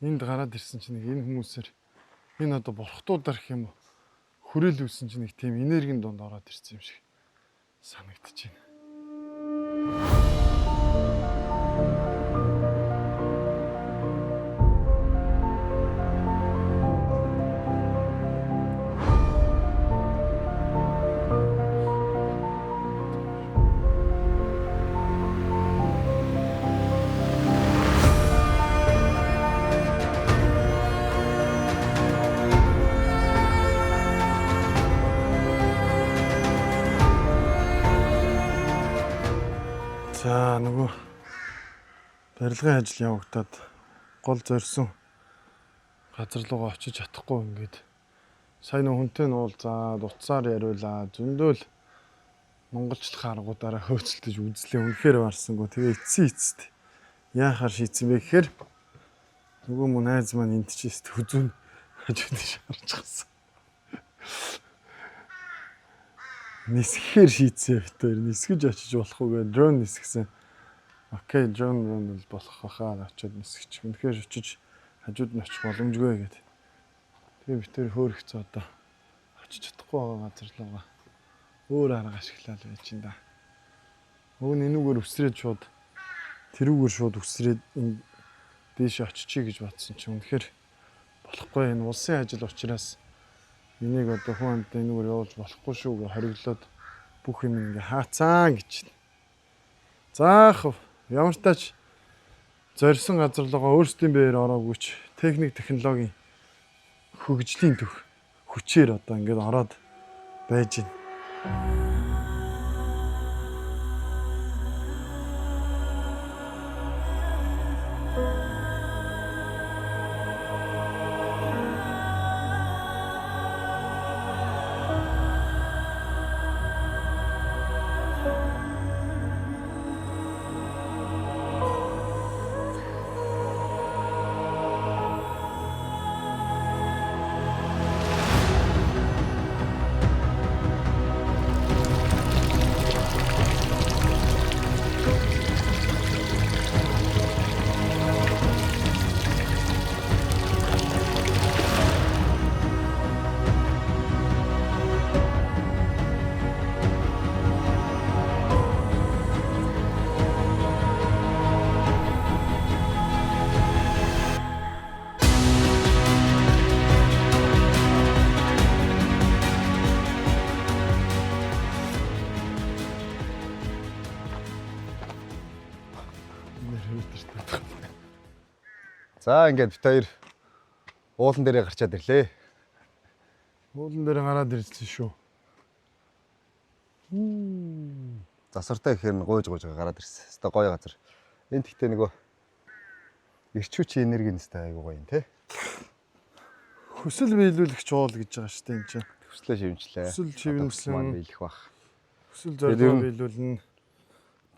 энд гараад ирсэн чинь нэг энэ хүмүүсээр энэ одоо бурхтуудаар гэх юм уу хүрээл үүсэн чинь нэг тийм энергийн дунд ороод ирсэн юм шиг санагдчихэв. За нөгөө барилгын ажил явагдаад гол зорьсон газар руугаа очиж чадахгүй ингээд сайн хүнтэй нуулзаад утсаар яриулаа зөндөл монголчлох аргуудаараа хөөцөлдөж үзлээ үнэхээр барсангүй тэгээ эцсийн яахаар шийдсэн бэ гэхээр нөгөө мөн найз маань энд ч ихтэй хүзүүн хажууд шаарч гасан. Нисгэхээр шийдсэн битээр нисгэж очиж болох уу гэж дрон нисгсэн. Окей, дрон бол болох хаа очиод нисгэж. Үнэхээр очиж хажууд нь очих боломжгүй гэдэг. Тэгээ битээр хөөрөгцөө одоо очиж чадахгүй байгаа газар руугаа өөр арга ашиглаад байж ин да. Өвн энүүгээр өсрээд шууд тэрүүгээр шууд өсрээд дээш очичий гэж бодсон чинь үнэхээр болохгүй энэ улсын ажил учраас энийг одоо хүн амттай энүүгээр явуулж болохгүй шүү гэж хориглоод бүх юм ингээ хаацаа гэж. Заах ямар ч тач зорьсон газар руугаа өөрсдийн биеэр ороогүйч техник технологийн хөгжлийн төх хүчээр одоо ингээд ороод байж байна. За ингээд бит хоёр уулан дээрээ гарчаад ирлээ. Уулан дээр гараад ирсэн шүү. Засвартай гэхээр гойж гараад ирсэн. Хэвээ гоё газар. Энд гэхдээ нөгөө эрчүүчийн энерги нэстэй айгуу гоё юм те. Хүсэл биелүүлэгч уул гэж байгаа шүү дээ энэ чинь. Хүслээ шивнчлээ. Хүсэл шивнэсэн маань биелэх бах. Хүсэл зорилгоо биелүүлнэ.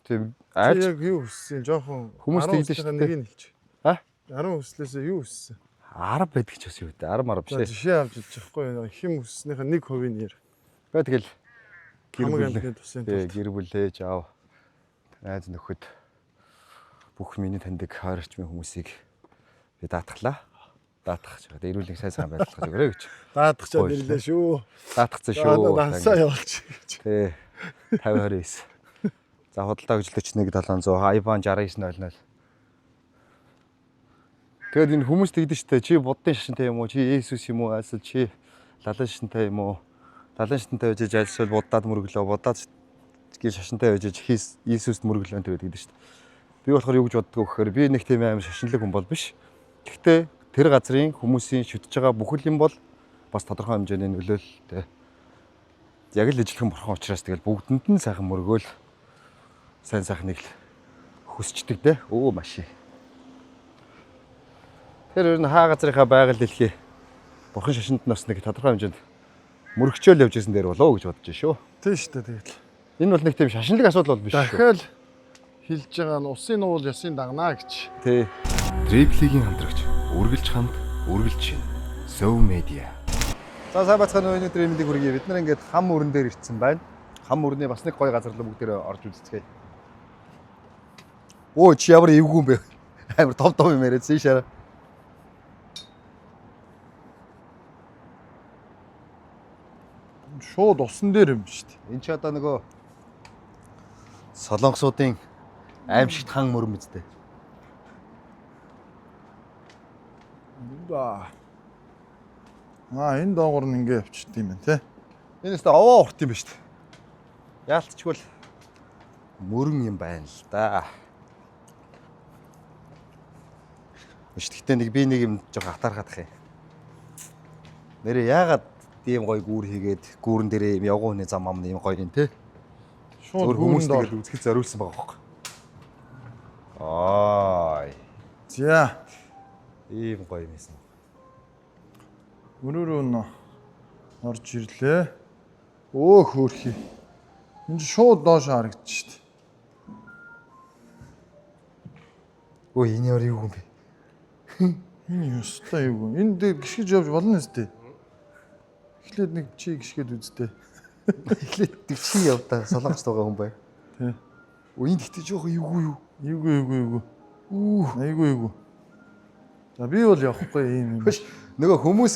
Тийм яаж юу хүссэн жоохон хүмүүс тэгдэж шүү дээ. Нэг нь хэлчих. А? 10 хүслээсээ юу хүссэн? 10 байдаг ч бас юу дээ. 10 биш ээ. Жишээ авч идэж байхгүй хэм хүснийхээ 1% нэр. Бай тэгэл Хамгийн тусын гэр бүлээж аав найз нөхөд бүх миний таньдаг хоёр орчмын хүмүүсийг би даатглаа. Даатгах чагаад эрүүл нэг сайн байдлах өгөрэй гэж. Даатгачаад ирлээ шүү. Даатгцсан шүү. Дансаа явуулчих гэж. Тий. 50-29. За худалдаа хөжлөгч 1700 iPhone 6900. Тэгээд энэ хүмүүс тэгдэж штэ чи буддын шашинтай юм уу? Чи Есүс юм уу? Эсвэл чи лалан шашинтай юм уу? Лалан шашинтай байж альсвал буддад мөрөглөө. Буддад гэр шашинтай байж Есүст мөрөглөө гэдэг штэ. Би болохоор юу гэж боддог вэ гэхээр би нэг тийм аим шашинлаг хүн бол биш. Гэхдээ тэр газрын хүмүүсийн шүтж байгаа бүхэл юм бол бас тодорхой хэмжээний нөлөөлөлтэй. Яг л ижилхэн бурхан учраас тэгэл бүгдэнд нь сайхан мөргөөл сайн сайхныг хүсчдэг дээ. Өө машин. Тэр ер нь хаа газрынхаа байгаль дэлхий бурхан шашинд нас нэг тодорхой хэмжээнд мөрөгчөөл явж исэн дээр болоо гэж бодож шүү. Тийм шүү дээ тэгэл. Энэ бол нэг тийм шашинлаг асуудал бол биш шүү. Дахиад хэлж байгаа нь усын нуул ясын дагнаа гэж. Тий. Трэблигийн хамтрагч үргэлж хамт үргэлж шин. Sow Media. За сайн бацхан өнөөдөр мэндийг хүргэе. Бид нар ингээд хам өрөн дээр ирсэн байна. Хам өрний бас нэг гоё газар руу бүгдээрээ орж үзцгээе. Оо чи ямар эвгүй юм бэ? Амар том юм яриадсэн шаараа. Шууд усан дээр юм шүү дээ. Энд чи одоо нөгөө солонгосуудын аимшигт хан мөрөн мэт. Да. Энэ доогор нь ингэ явчихд юм байна те. Энэ өстө овоо урт юм ба шүү дээ. Яалтчгүй л мөрөн юм байна л да. Гэхдээ нэг би нэг юм жоо хатаархах юм. Нэрээ яагаад ийм гоё гүүр хийгээд гүүрэн дээрээ юм явгуу хүний зам ам ийм гоё юм те. Шууд хүмүүс тэгээд үзэхэд зориулсан байгаа байхгүй. Ой. За. Ийм гоё юм байсан. Өнөөрөө нөө орж ирлээ. Өө хөөрхий. Энд шууд доош харагдчих шүү дээ. Өө энэ өөр юу юм бэ? Энэ ёстой юу? Энд дээр гიშгэж явж болно үстэй. Эхлээд нэг чи гიშгээд үзтээ. Эхлээд чи явдаа солонгост байгаа хүн бай. Тий. Өө энэ гэхдээ жоохон юу. Эйгүү. Эйгүү. За би бол явахгүй юм. Биш нөгөө хүмүүс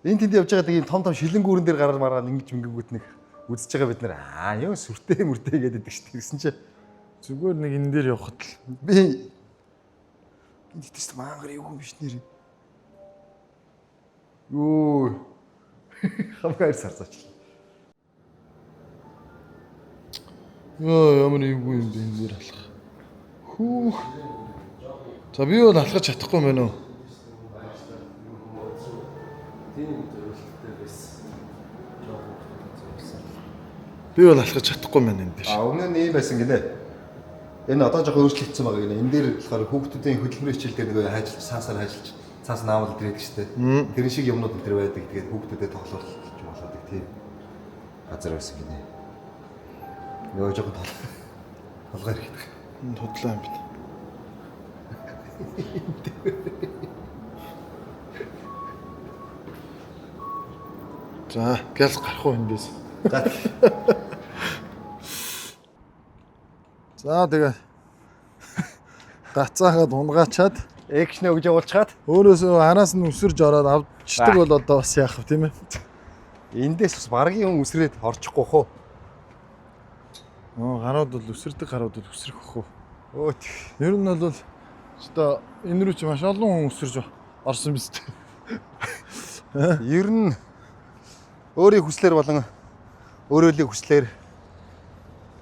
энэ тэнд явж байгаа тийм том шилэнгүүрэн дээр гараад мараад ингэж ингээгүүт нэг үзэж байгаа бид нар юу сүртэй гэдэг шүү дээ. Тэгсэн чи Зүгээр нэг энэ дээр явхад л би энэ тэтэс мангар юу юм биш нэр. Юу хамгаар сарцаач. ямар эйгүү юм бэ энэ дээр алах. Хүүх. За би бол алхаж чадахгүй мэн үү? Би бол алхаж чадахгүй мэн энэ дээр. Өмнө нь ийм байсан гинэ. Энэ одоо жоохон өөрчлөгдсөн байгаа гинэ. Энэ дээр болохоор хүүхдүүдийн хөдөлмөрийн хичээл дээр нөгөө хайжилж цаасаар хайжилж цаас наамал дэрээд штэ. Тэр шиг юмнууд энэ төр байдаг. Тэгээд хүүхдүүдэд тоглоулж болоодаг тийм газар байсан гинэ. Нөгөө жоохон толгой хэрэгтэй. Энэ тодлоо юм бид. За, гял гарах уу эндээс? За тэгээ гацаагаад унгаачаад экшнэ өгж явуулчихад өөрөөсөө араас нь өсөрж ороод авчдаг бол одоо бас яах вэ тийм ээ? эндээс бас баргийн хүн үсрээд орчихгүй хөө. Гарууд бол өсөрдөг гарууд бол өсрөх хөө. Өө Ер нь бол одоо энэ рүү чи маш олон хүн өсөрж орсон биз дээ. ер нь өөрийн хүслээр болон өөрөөлийг хүслээр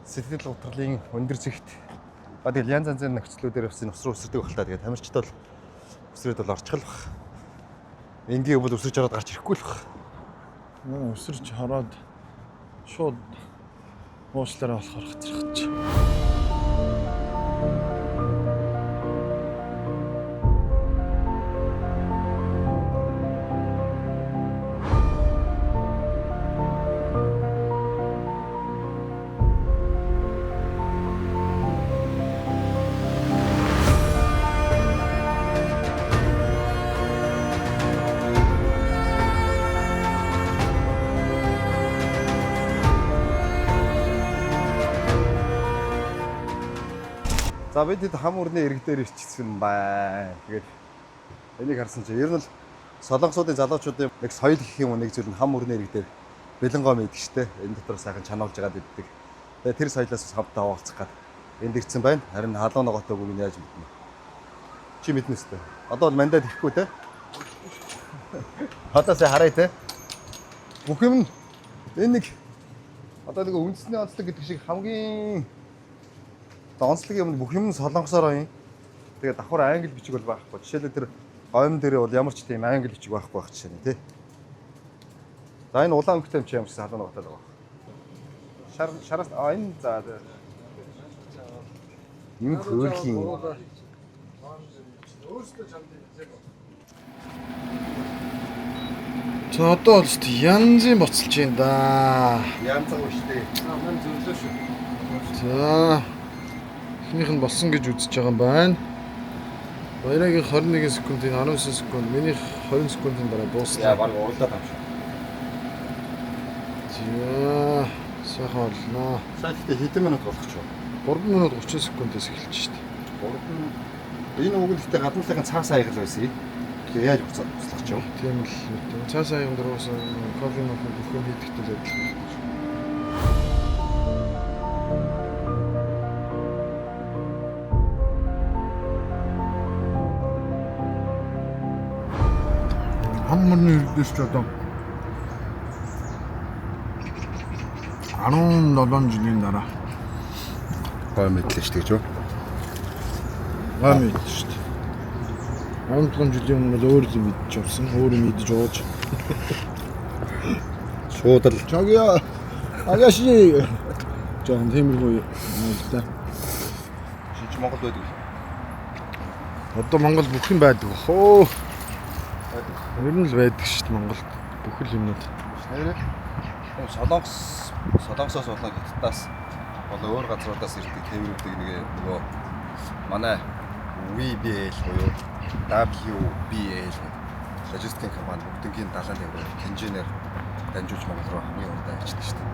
сэтгэл готрлын өндөр зэгт тэгэл янз янзын нөхцлүүдээр бас нус руу өсөрдөг байх та. Тэгээд тамирчид бол өсрээд бол орчихл бах. Энгийн бол өсөрж ороод гарч ирэхгүй л бах. Өсөрж хараад шууд уушлаараа болохоор хацрах чи. За бид хам өрний ирэг дээр ирчихсэн байна. Тэгээд энийг харсан чинь ер нь л солонгосуудын залуучуудын нэг соёл гэх юм уу нэг зүйл нь хам өрний ирэг дээр бэлэнгоо мэддэг штэ. Энэ дотор сайхан чануулж байгаад иддэг. Тэгээд тэр соёлоос хамтдаа уулзах гад энд ирсэн байна. Харин халуун ногоотой үг нь яаж мэднэ? Чи мэднэ үстэй. Одоо бол мандад ихгүй те. Одоо сая харъя те. Бүх юм энэ нэг одоо нэг үндэсний онцлог гэдэг шиг хамгийн онцлог юм бүх юм солонгосоор юм. Тэгээд давхар англи бичиг бол байхгүй. Жишээлбэл тэр гомь дээр бол ямар ч тийм англи бичиг байхгүй байх жишээ нь тий. За энэ улаан өнгөтэй юм чи ямарсан халуун ногоотой л байгаа. Шараас энэ за юм хөөрхийн. За одоо бол ч янзын боцолж юм да. Янз байгаа шүү дээ. Мань зөвлөө шүү. За эхнийх нь болсон гэж үзэж байгаа юм байна. Баярагийн 21 секундын 19 секунд, минийх 20 секундын дараа дуусна. Баг уурлаад авч. За сайхан орлоо. Сая ихтэй хэдэн минут болох ч вэ? 3 минут 30 секундээс эхэлж штэ. 3 энэ үг л ихтэй гадна талын цаас аягал байсан. Тэгээ яаж буцлах ч юм. Тийм л үү. Цаас аян дөрөөс кофе мөөх бүхэн хийдэгтэй л адил. Хаммарны ирдээс ч одоо 17 жилийн дараа Гой мэдлээ шүү дээ. гой мэдсэн шүү дээ. 17 жилийн өмнө л өөр юм мэдж авсан, өөр юм мэдж ууж. Шууд л Чагя. Агаши. Жоон тиймэрхүү юм л да. шиж Монгол байдаг. Одоо Монгол бүх юм байдаг бохоо. Ер нь л байдаг шүү дээ Монголд бүх л юмнууд. Нэрээ Солонгосоос болоо Хятадаас болоо өөр газруудаас ирдэг тээврүүдийг нөгөө манай WBL буюу WBL логистик компани бүгдийн 70 тээврээр инженер дамжуулж Монгол руу хамгийн урд авчдаг шүү дээ.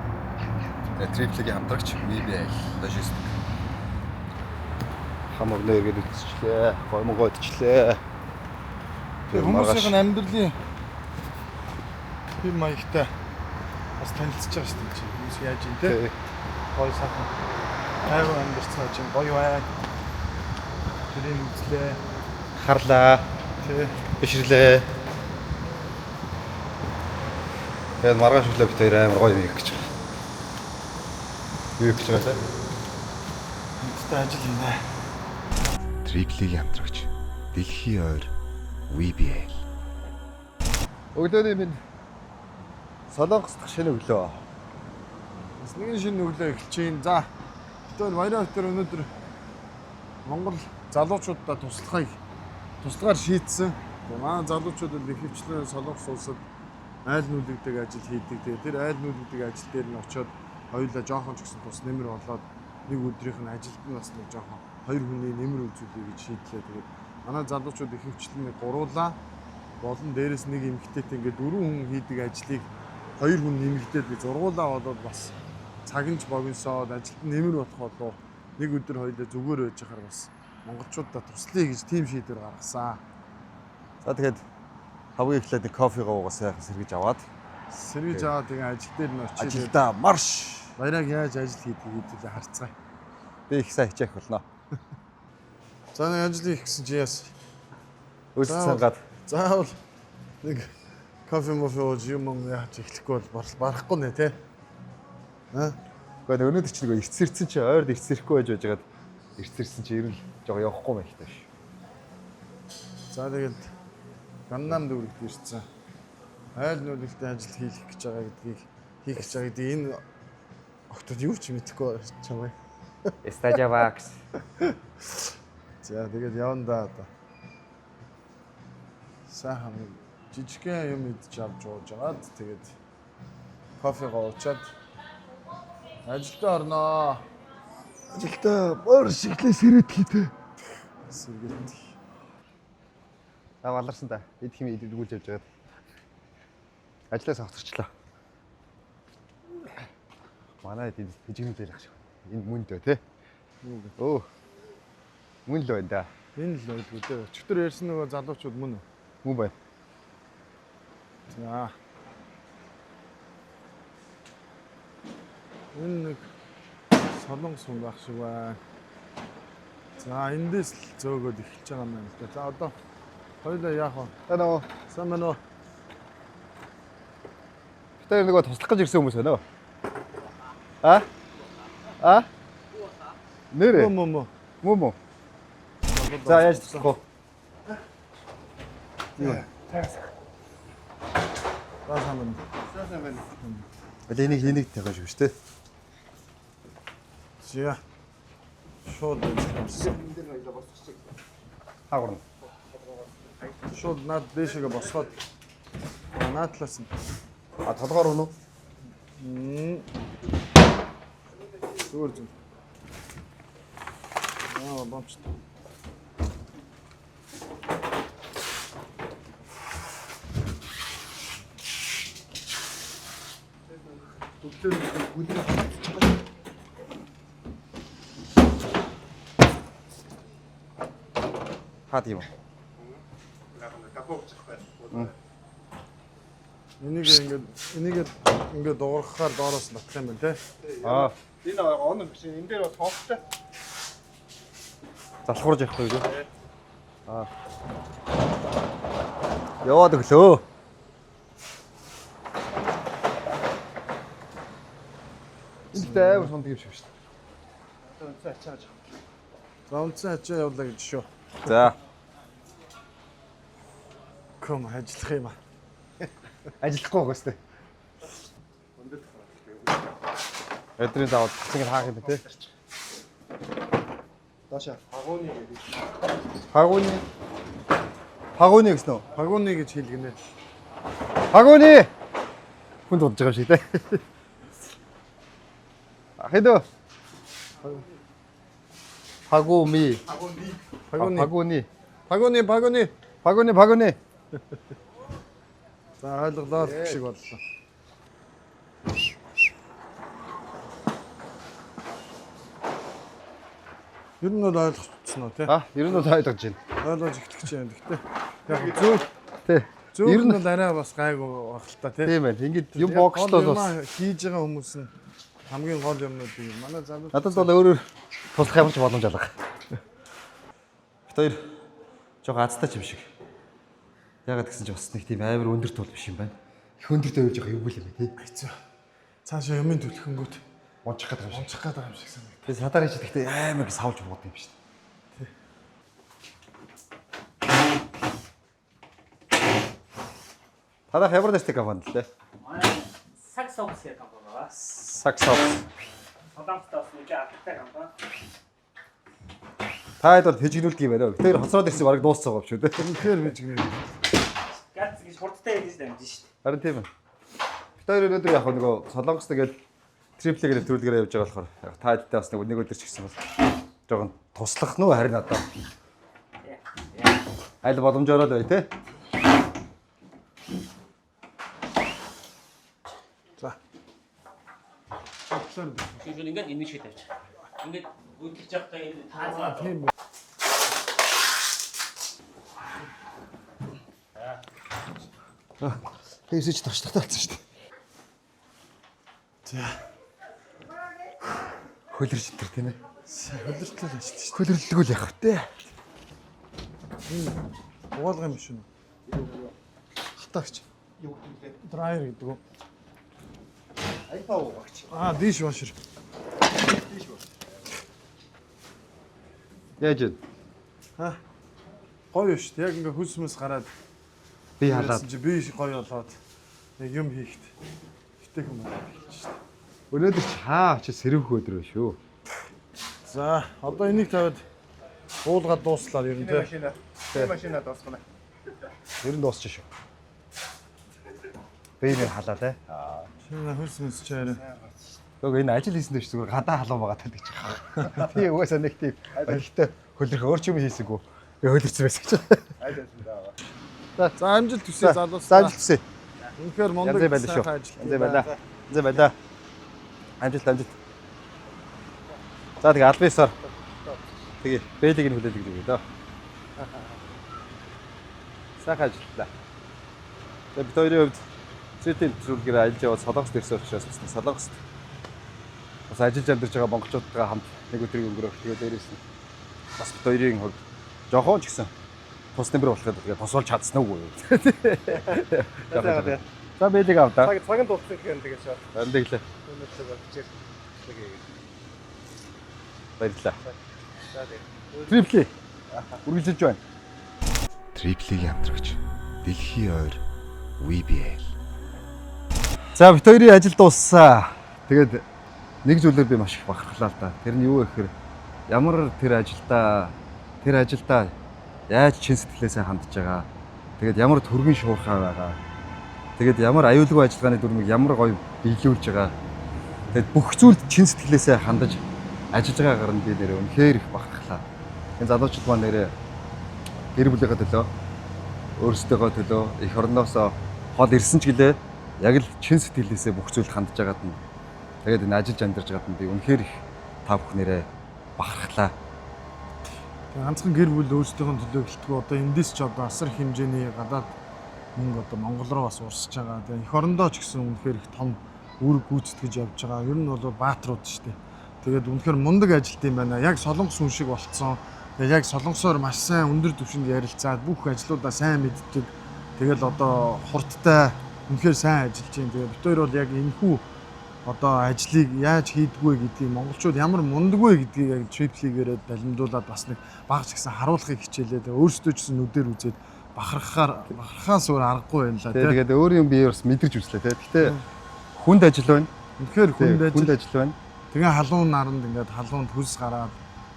Тэгээ Triple-ийн хамтрагч WBL логистик хамаг нэргээд үтсчлээ. Гомгоо үтчлээ. Хүмүүсийн амьдралын юм маягтай бас танилцж байгаа шүү дээ. Хүмүүс яаж юм те? Гой сайхан. Айгу амьдсан чинь гоё бай. Тэрийг үзлээ. харлаа. Тэ. Бишрлээ. Тэгээд маргааш өглөө бид хоёр амар гоё юм гэж байгаа. Юу гэж байгаа те? Мэдээ ажил юм аа. Triple-ийн хамтрагч Дэлхийн ойр WBL. Өглөөний минь Солонгос дахь шинэ өглөө. Бас нэгэн шинэ өглөө эхэлж байна. За. Бид баяраа өтөр өнөөдөр Монгол залуучуудаа туслагаар шийдсэн. Манай залуучууд л их хвчлэн Солонгос улсад айл нүүлгдэг ажил хийдэг. Тэр айл нүүлгдэг ажил дээр нь очиод хоёулаа жоохон ч гэсэн тус нэмэр болоод нэг өдрийнх нь ажилд нь бас нэг жоохон хоёр хүний нэмэр үзүүлэе гэж шийдлээ. Тэгээд манай залуучууд их хвчлэн гуруулаа болон дээрэс нэг эмэгтэйтэй ингээд 4 хүн хийдэг ажлыг 2 хүн нэмэгдээд зургуулаа болоод бас цагинч богиносоод ажилд нэмэр болох болов нэг өдөр хоёулаа зүгээр байж хахаар бас монголчуудаа туслая гэж тийм шийдвэр гаргасан. За тэгээд хамгийн эхлээд нэг кофегаа уугаас яхаа сэргэж аваад Тэгээ ажил дээр нь очиж ажилдаа марш. баяраг яаж ажил хийдгийг хэдүүлээ харцгаая. Би их сайн хичээх болно. За нэг ажил хийх гэсэн чи яас. Үлдсэн гад. Заавал нэг кофе ууж юм яаж эхлэхгүй бол барахгүй нэ те. Гэхдээ өнөөдөр чи нэг эрцэрсэн чи ойрд эрцэрэхгүй байж байгаад эрцэрсэн чи ирэл жоо явахгүй байх тааш. За тэгээд Ганнам дүүрэгт ирсэн. Айл нүүлэгтэй ажил хийх гэж байгаа гэдгийг энэ октод юу ч мэдэхгүй чамай. Стажавакс. За тэгээд явна да одоо. Сайхан жижигхэн юм идэж авч уугаад тэгээд кофегаа уучаад ажилдаа орноо. Ажилдаа бор шиглээ сэрэтхийтэй. Сэргээд. Баларсан та. Эд хими идэгүүлж явж байгаад. Ажлаас авцарчлаа. Манай эд хижигнэлээр ах шиг. Энэ мөн дөө те. Өө. Мөн л байна да. Энэ л байдгүй дээ. Өчтөр ярьсан нөгөө залуучууд мөн үү? Мөн байна. За. Энэ нэг солонгос хүн байх шиг байна. За эндээс л зөөгөөд эхэлж байгаа юм байна л да. За одоо хоёулаа яах вэ? Танаа. Сайн байна уу? Тэр нөгөө туслах гэж ирсэн хүмүүс байна уу? А? Нэрээ. Мөн. За яаж туслах вэ? Юу? Сайн байна. Энийг тавьж шүү дээ. Зя. Шууд боссон. Хаагурна. Шууд над дэшегээ босгоод наадлаас нь. А толгоор унуу. Зүгээр зүг. Бомч. Хаад юм. Энийг ингээд дуурахаар доороос батлах юм байна те. Энэ оног гэсэн энэ дээр бас хоолтой. Залхуурж явах уу? Яваад өглөө. Энэ дэв сондог юм шиг шүү дээ. За үнцэн ачаа явуулаа гэж шүү. За. Ком ажиллах юм аа. Ажиллахгүй байгаа сте. Өдрийн даваад цэцэг хаах юм те. Доош. Пагоны гэсэн үү? Пагоны гэж хэлгэнэ. Пагоны. Хүн дуудаж байгаа юм шиг те. Хэдөө. Пагоми. Пагоны. Пагоны. За ойлголоо гэх шиг боллоо. Ер нь бол ойлгоцсон уу те? Ер нь бол ойлгож байна. Ойлгож эхлэх юм. Гэхдээ яг зөв Тий. ер нь бол арай бас гайгүй баг л та те. Тийм байна. Ингээд юм бокслол бас хийж байгаа хүмүүс нь хамгийн гол юмнуудыг манай залуу надад бол өөрөөр туслах ямар ч боломж алга. Бид хоёр жоо азтай ч юм шиг. Ягаад гэсэн чи бас нэг тийм амар өндөр тул биш юм байна. Их өндөр тавьж байгаа юм бол юм тий. хэцүү. Цаашаа юмын төлөхөнгүүт Унчих гэдэг юм шиг. унчих гэдэг юм шиг санагдав. Би садар хийж гэхдээ амар их савж бууд юм шүү дээ. Танах ямар дэстэй компани лээ? Саксовс гэх компани байгаа. Саксовс. Солонгостоос нэг алдартай компани. Таад бол хэжигнүүлдэг юм байна. Тэр хоцроод ирсэн бараг дууссан байгаа юм шүү дээ. Тэгэхээр би жигнэ. Гац гэж хурдтай хэлж дамжин шүү дээ. Харин тийм ээ. Бид хоёр өнөөдөр яг нөгөө Солонгос тэгэл триплэгээр төрөлгөрөө явж байгаа болохоор яг таадтай бас нэг өдөр ч гэсэн бол жоохон туслах нь харин одоо аль боломжоор л бай тээ. За. Шүүж ингээд энэ шиг тавьчих. Ингээд өдөрч явахдаа энэ таазаа Тийм. Тэсэж товчлогтой болсон шүү дээ. За. Хөлөрч энэ тийм ээ. Хөлөртлөл ажиллаж шүү. Хөлөрлөлгүй л явах вэ? Угаалга юм биш үү? Хатагч. Юу гэдэг вэ? Драйер гэдэг үү? Айпаа уугаач. Диш вашер. Яаж вэ? Гоё шүү дээ. Яг ингээ хөлс мэс гараад Би халаад. би гоё болоод яг юм хийхэд. Гэтэл юм байна шүү дээ. Өнөөдөр ч чи сэрвэх өдөр шүү. За, одоо энийг тавиад уулгаад дууслаа ер нь тий. Машина дуусгана. Ер нь дуусчих шүү. Би нэр халаа те. Шинэ хөлс мэс чаарэ. Нөгөө энэ ажил хийсэн дэвч зүгээр гадаа халуун байгаа тал гэж байгаа. Тийм угаасаа нэг тийм ихтэй хөлрөх өөр ч юм хийсэнгүү. Би хөлөрсөн байсан гэж. За, амжилт хүсье залуус. Амжилт хүсье. Үнэхээр мундаг Янзай байлаа шүү. Янзай байлаа. Амжилт. За тэгээ албаасаар тэгээ бэлийг нь хүлээлгэж өгье дөө. Сайхан ажиллаа. Тэгээд бид хоёрын хувьд цэтэл зүйлгээр ажиллаж яваад Солонгост ирсэн учраас бас Солонгост бас ажиллаж амьдарч байгаа монголчуудтай хамт нэг өдрийг өнгөрөөх. Тэгээд дээрээс нь бас бид хоёрын хувьд жоохон ч гэсэн тус нэмэр болоход тэгээд тусуулж чадсан уу юу? За бэлийг авдаа. Цагийн дуусах гэх юм тэгээд шаа. Андиглаа. Өнөөдөр бичээр Баярлалаа. Трипли. Үргэлжлэж байна. Триплийг хамтрагч Дэлхийн ойр WBL. За бид хоёрын ажил дууссан. Тэгээд нэг зүйлээр би маш их бахархлаа л да. Тэр нь юу вэ гэхээр ямар тэр ажилдаа яаж чин сэтгэлээсээ хандж байгаа. Тэгээд ямар төргөн шуурхай байгаа. Тэгээд ямар аюулгүй ажиллагааны дүрмийг ямар гоё биелүүлж байгаа. Тэгээд бүх зүйлд чин сэтгэлээсээ хандаж ажиллаж байгаагаар нь би нэрээ үнэхээр их бахархлаа. Энэ залуучууд маань нэрээ гэр бүлийнхээ төлөө, өөрсдийнхөө төлөө, эх орноосоо хол ирсэн ч гэлээ яг л чин сэтгэлээсээ бүх зүйлд хандж байгаад нь тэгээд энэ ажиллаж амьдарч байгаад нь би үнэхээр их та бүхнээрээ бахархлаа. ганцхан гэр бүл өөрсдийнхөө төлөө гэлтгүй одоо эндээс ч одоо асар хэмжээний гадаад мөнгө одоо Монгол руу бас урсж байгаа. Тэгээ эх орондоо ч гэсэн үнэхээр их том үр гүйцэтгэж явж байгаа. Ер нь бол бааtruуд шүү дээ. Тэгээд үнэхээр мундаг ажилт юм байна. Яг солонгос хүн шиг болцсон. Тэгээд яг солонгосоор маш сайн өндөр түвшинд ярилцаад бүх ажлуудаа сайн мэддэг. Тэгэл одоо хурдтай үнэхээр сайн ажиллаж байна. Тэгээд бид хоёр бол яг энэхүү одоо ажлыг яаж хийдгвэ гэдгийг монголчууд ямар мундаг вэ гэдгийг яг триплигээр далимдуулаад бас нэг баг ч гэсэн харуулахыг хичээлээ. Тэгээд өөрсдөө ч гэсэн нүдээр үзээд бахархаас өөр аргагүй байна лаа. Тэгээд өөр юм би бас мэдэрч үзлээ те. Гэтэ хүнд ажил байна. Үнэхээр хүнд ажил байна. Тэгээ халуун наранд ингээд халуунд хөлс гараад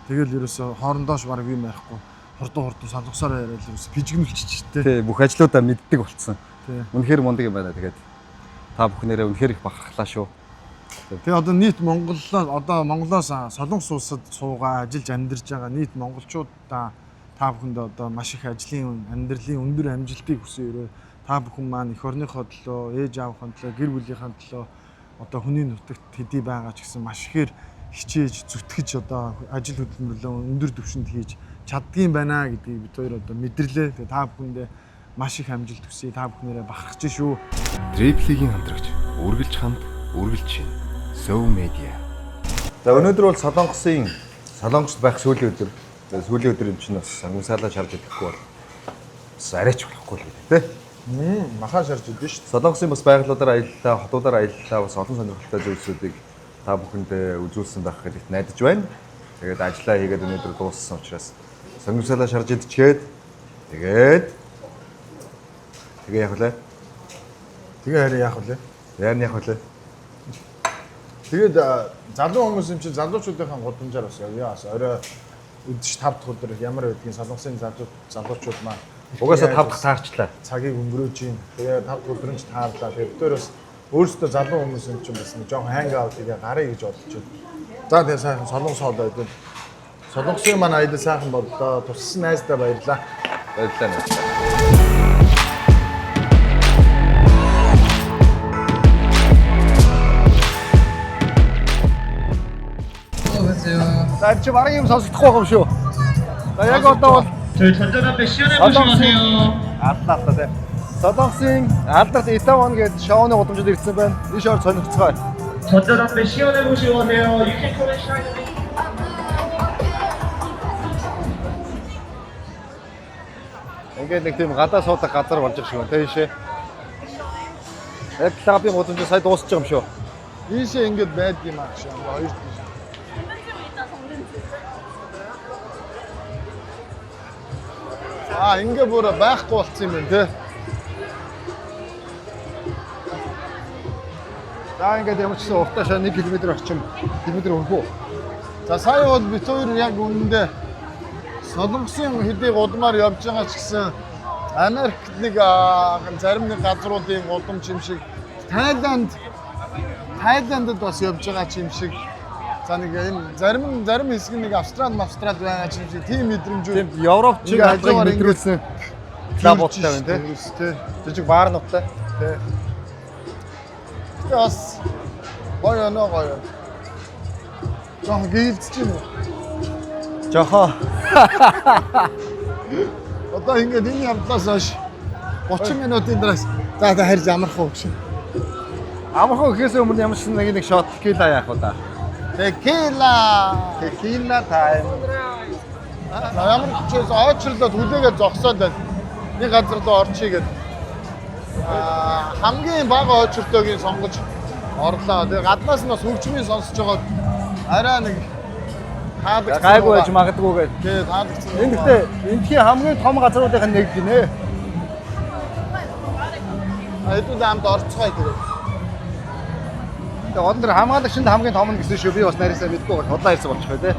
Тэгэл ерөөсө хоорондоош бараг юм ярихгүй. Хурдан салгасаар яриад ерөөсө пижигмэлчтэй. Тий, бүх ажлуудаа мэддэг болцсон. Тий. Үнэхээр мундаг юм байна. Тэгээд та бүхнээрээ үнэхээр их бахархлаа шүү. Тэгээ одоо нийт Монголоос Солонгос улсад суугаа ажиллаж амьдарч байгаа нийт монголчуудаа та бүхэнд одоо маш их ажлын амьдралын өндөр амжилтыг хүсье. Та бүхэн маань эх орныхоо төлөө, ээж аавынхаа төлөө, гэр бүлийнхаа төлөө одоо хүний нутагт төдий байгаа ч гэсэн маш ихээр хичээж зүтгэж одоо ажил хөдөлмөрлөө өндөр түвшинд хийж чаддгийм байна гэдгийг бид хоёр одоо мэдэрлээ. Тэгээ та бүхэндээ маш их амжилт хүсье. Та бүхнээрээ бахархаж шүү. Триплигийн хамтрагч үргэлж хамт үргэлж шин. Сөв медиа. За өнөөдөр бол Солонгост байх сүүлийн өдөр. Сүүлийн өдөр юм чинь бас сангасаалаа шарж идэхгүй бол бас арайч болохгүй л гэдэг тий. Махаа шарж идэв шүү. Солонгосын бас байгалиудаар аяллаа, хотуудаар аяллаа, бас олон сонирхолтой зүйлсүүдийг та бүхэнд үзүүлсэн байх гэдэгт найдаж байна. Тэгээд ажиллаа хийгээд өнөөдөр дууссан учраас сангасаалаа шарж идчихэд тэгээд яг үлээ. Тэгээ харин яах вэ? Яг үлээ. Тэгээд залуу хүмүүс юм чи залуучуудынхаа гудамжаар бас явъя. Орой өдөж 5 дахь өдөр ямар байдгийг Солонгосын залуучууд маань Угаасаа 5 дахь таарчлаа. Цагийг өнгөрөөж ийн. Тэгээ 5 дахь өдөр нь ч таарлаа. Тэгээд бид бас өөрсдөө залуу хүмүүс юм чинь бас нэг жоохон ханг аут хийгээ гарыг гэж бодож байна. За тэгээ сайхан Солонгос хоолой гэдэг. Солонгосын маань аялал сайхан боллоо. Туссан найздаа баярлаа. Баярлалаа. За чи баран юм сонсохгүй байгаа юм шүү. За яг одоо бол 저희 전자담배 시연해 보시면 аллаа тий. Солонгосын алдарт Итавон гэдэг шоуны гудамжид ирсэн байна. Ийш ор сонирхцгаая. 전자담배 시연해 보시면 You can call it shine. Ингээд нэг тийм гадаа суудаг газар болж байгаа шиг байна тий ийшээ. Яг клабын гудамж сая дуусч байгаа юм шүү. Ийшээ ингэж байдаг юм аа гэж хоёр ингээ бүр байхгүй болцсон юм байна те. За ингээд ямар ч гэсэн уртаашаа 1 км орчим километр өргөө. За сая бол бид хоёр яг үнэндээ Солонгосын хэдий гудамаар явж байгаа ч гэсэн Америкт нэг зарим нэг газруудын гудамж юм шиг Тайландд бас явж байгаа ч юм шиг. За нэг энэ зарим хэсэг нэг Австрал байгаа ч юм шиг тийм мэдрэмж үү. Европ чиг алгыг мэдрүүлсэн клубуудтай байна тий. Жижиг баарнуудтай. Тий. Бас гоё. Жоо гээлцэж байна уу? Жохоо. Одоо ингээд энэ явдлаас хойш 30 минутын дараас за харж амарх уу гэж. Амархан гэхээс өмнө ямар ч нэг шот текила яах вэ та? Текила тайм. Ямар ч зүйл очрлоод хүлээгээд зогсоод байна. Нэг газар руу орчихъя гэдэг. Хамгийн бага очртойг сонгож орлоо. Тэгээ гаднаас нь бас хөгжмийн сонсож байгаа арай нэг таалагдсан. Гайгүй байж магадгүй гэдэг. Тэгээ таалагдсан. Энэ гэхдээ эндхийн хамгийн том газруудын нэг гинэ. Эдүүд хамт орцгоё тэгээ. Тэгээ одоо хамгаалагчинд хамгийн том нь гэсэн шүү. Би бас нарийсаа мэдгүй байна. Худлаа ирсэн болчих бай тээ.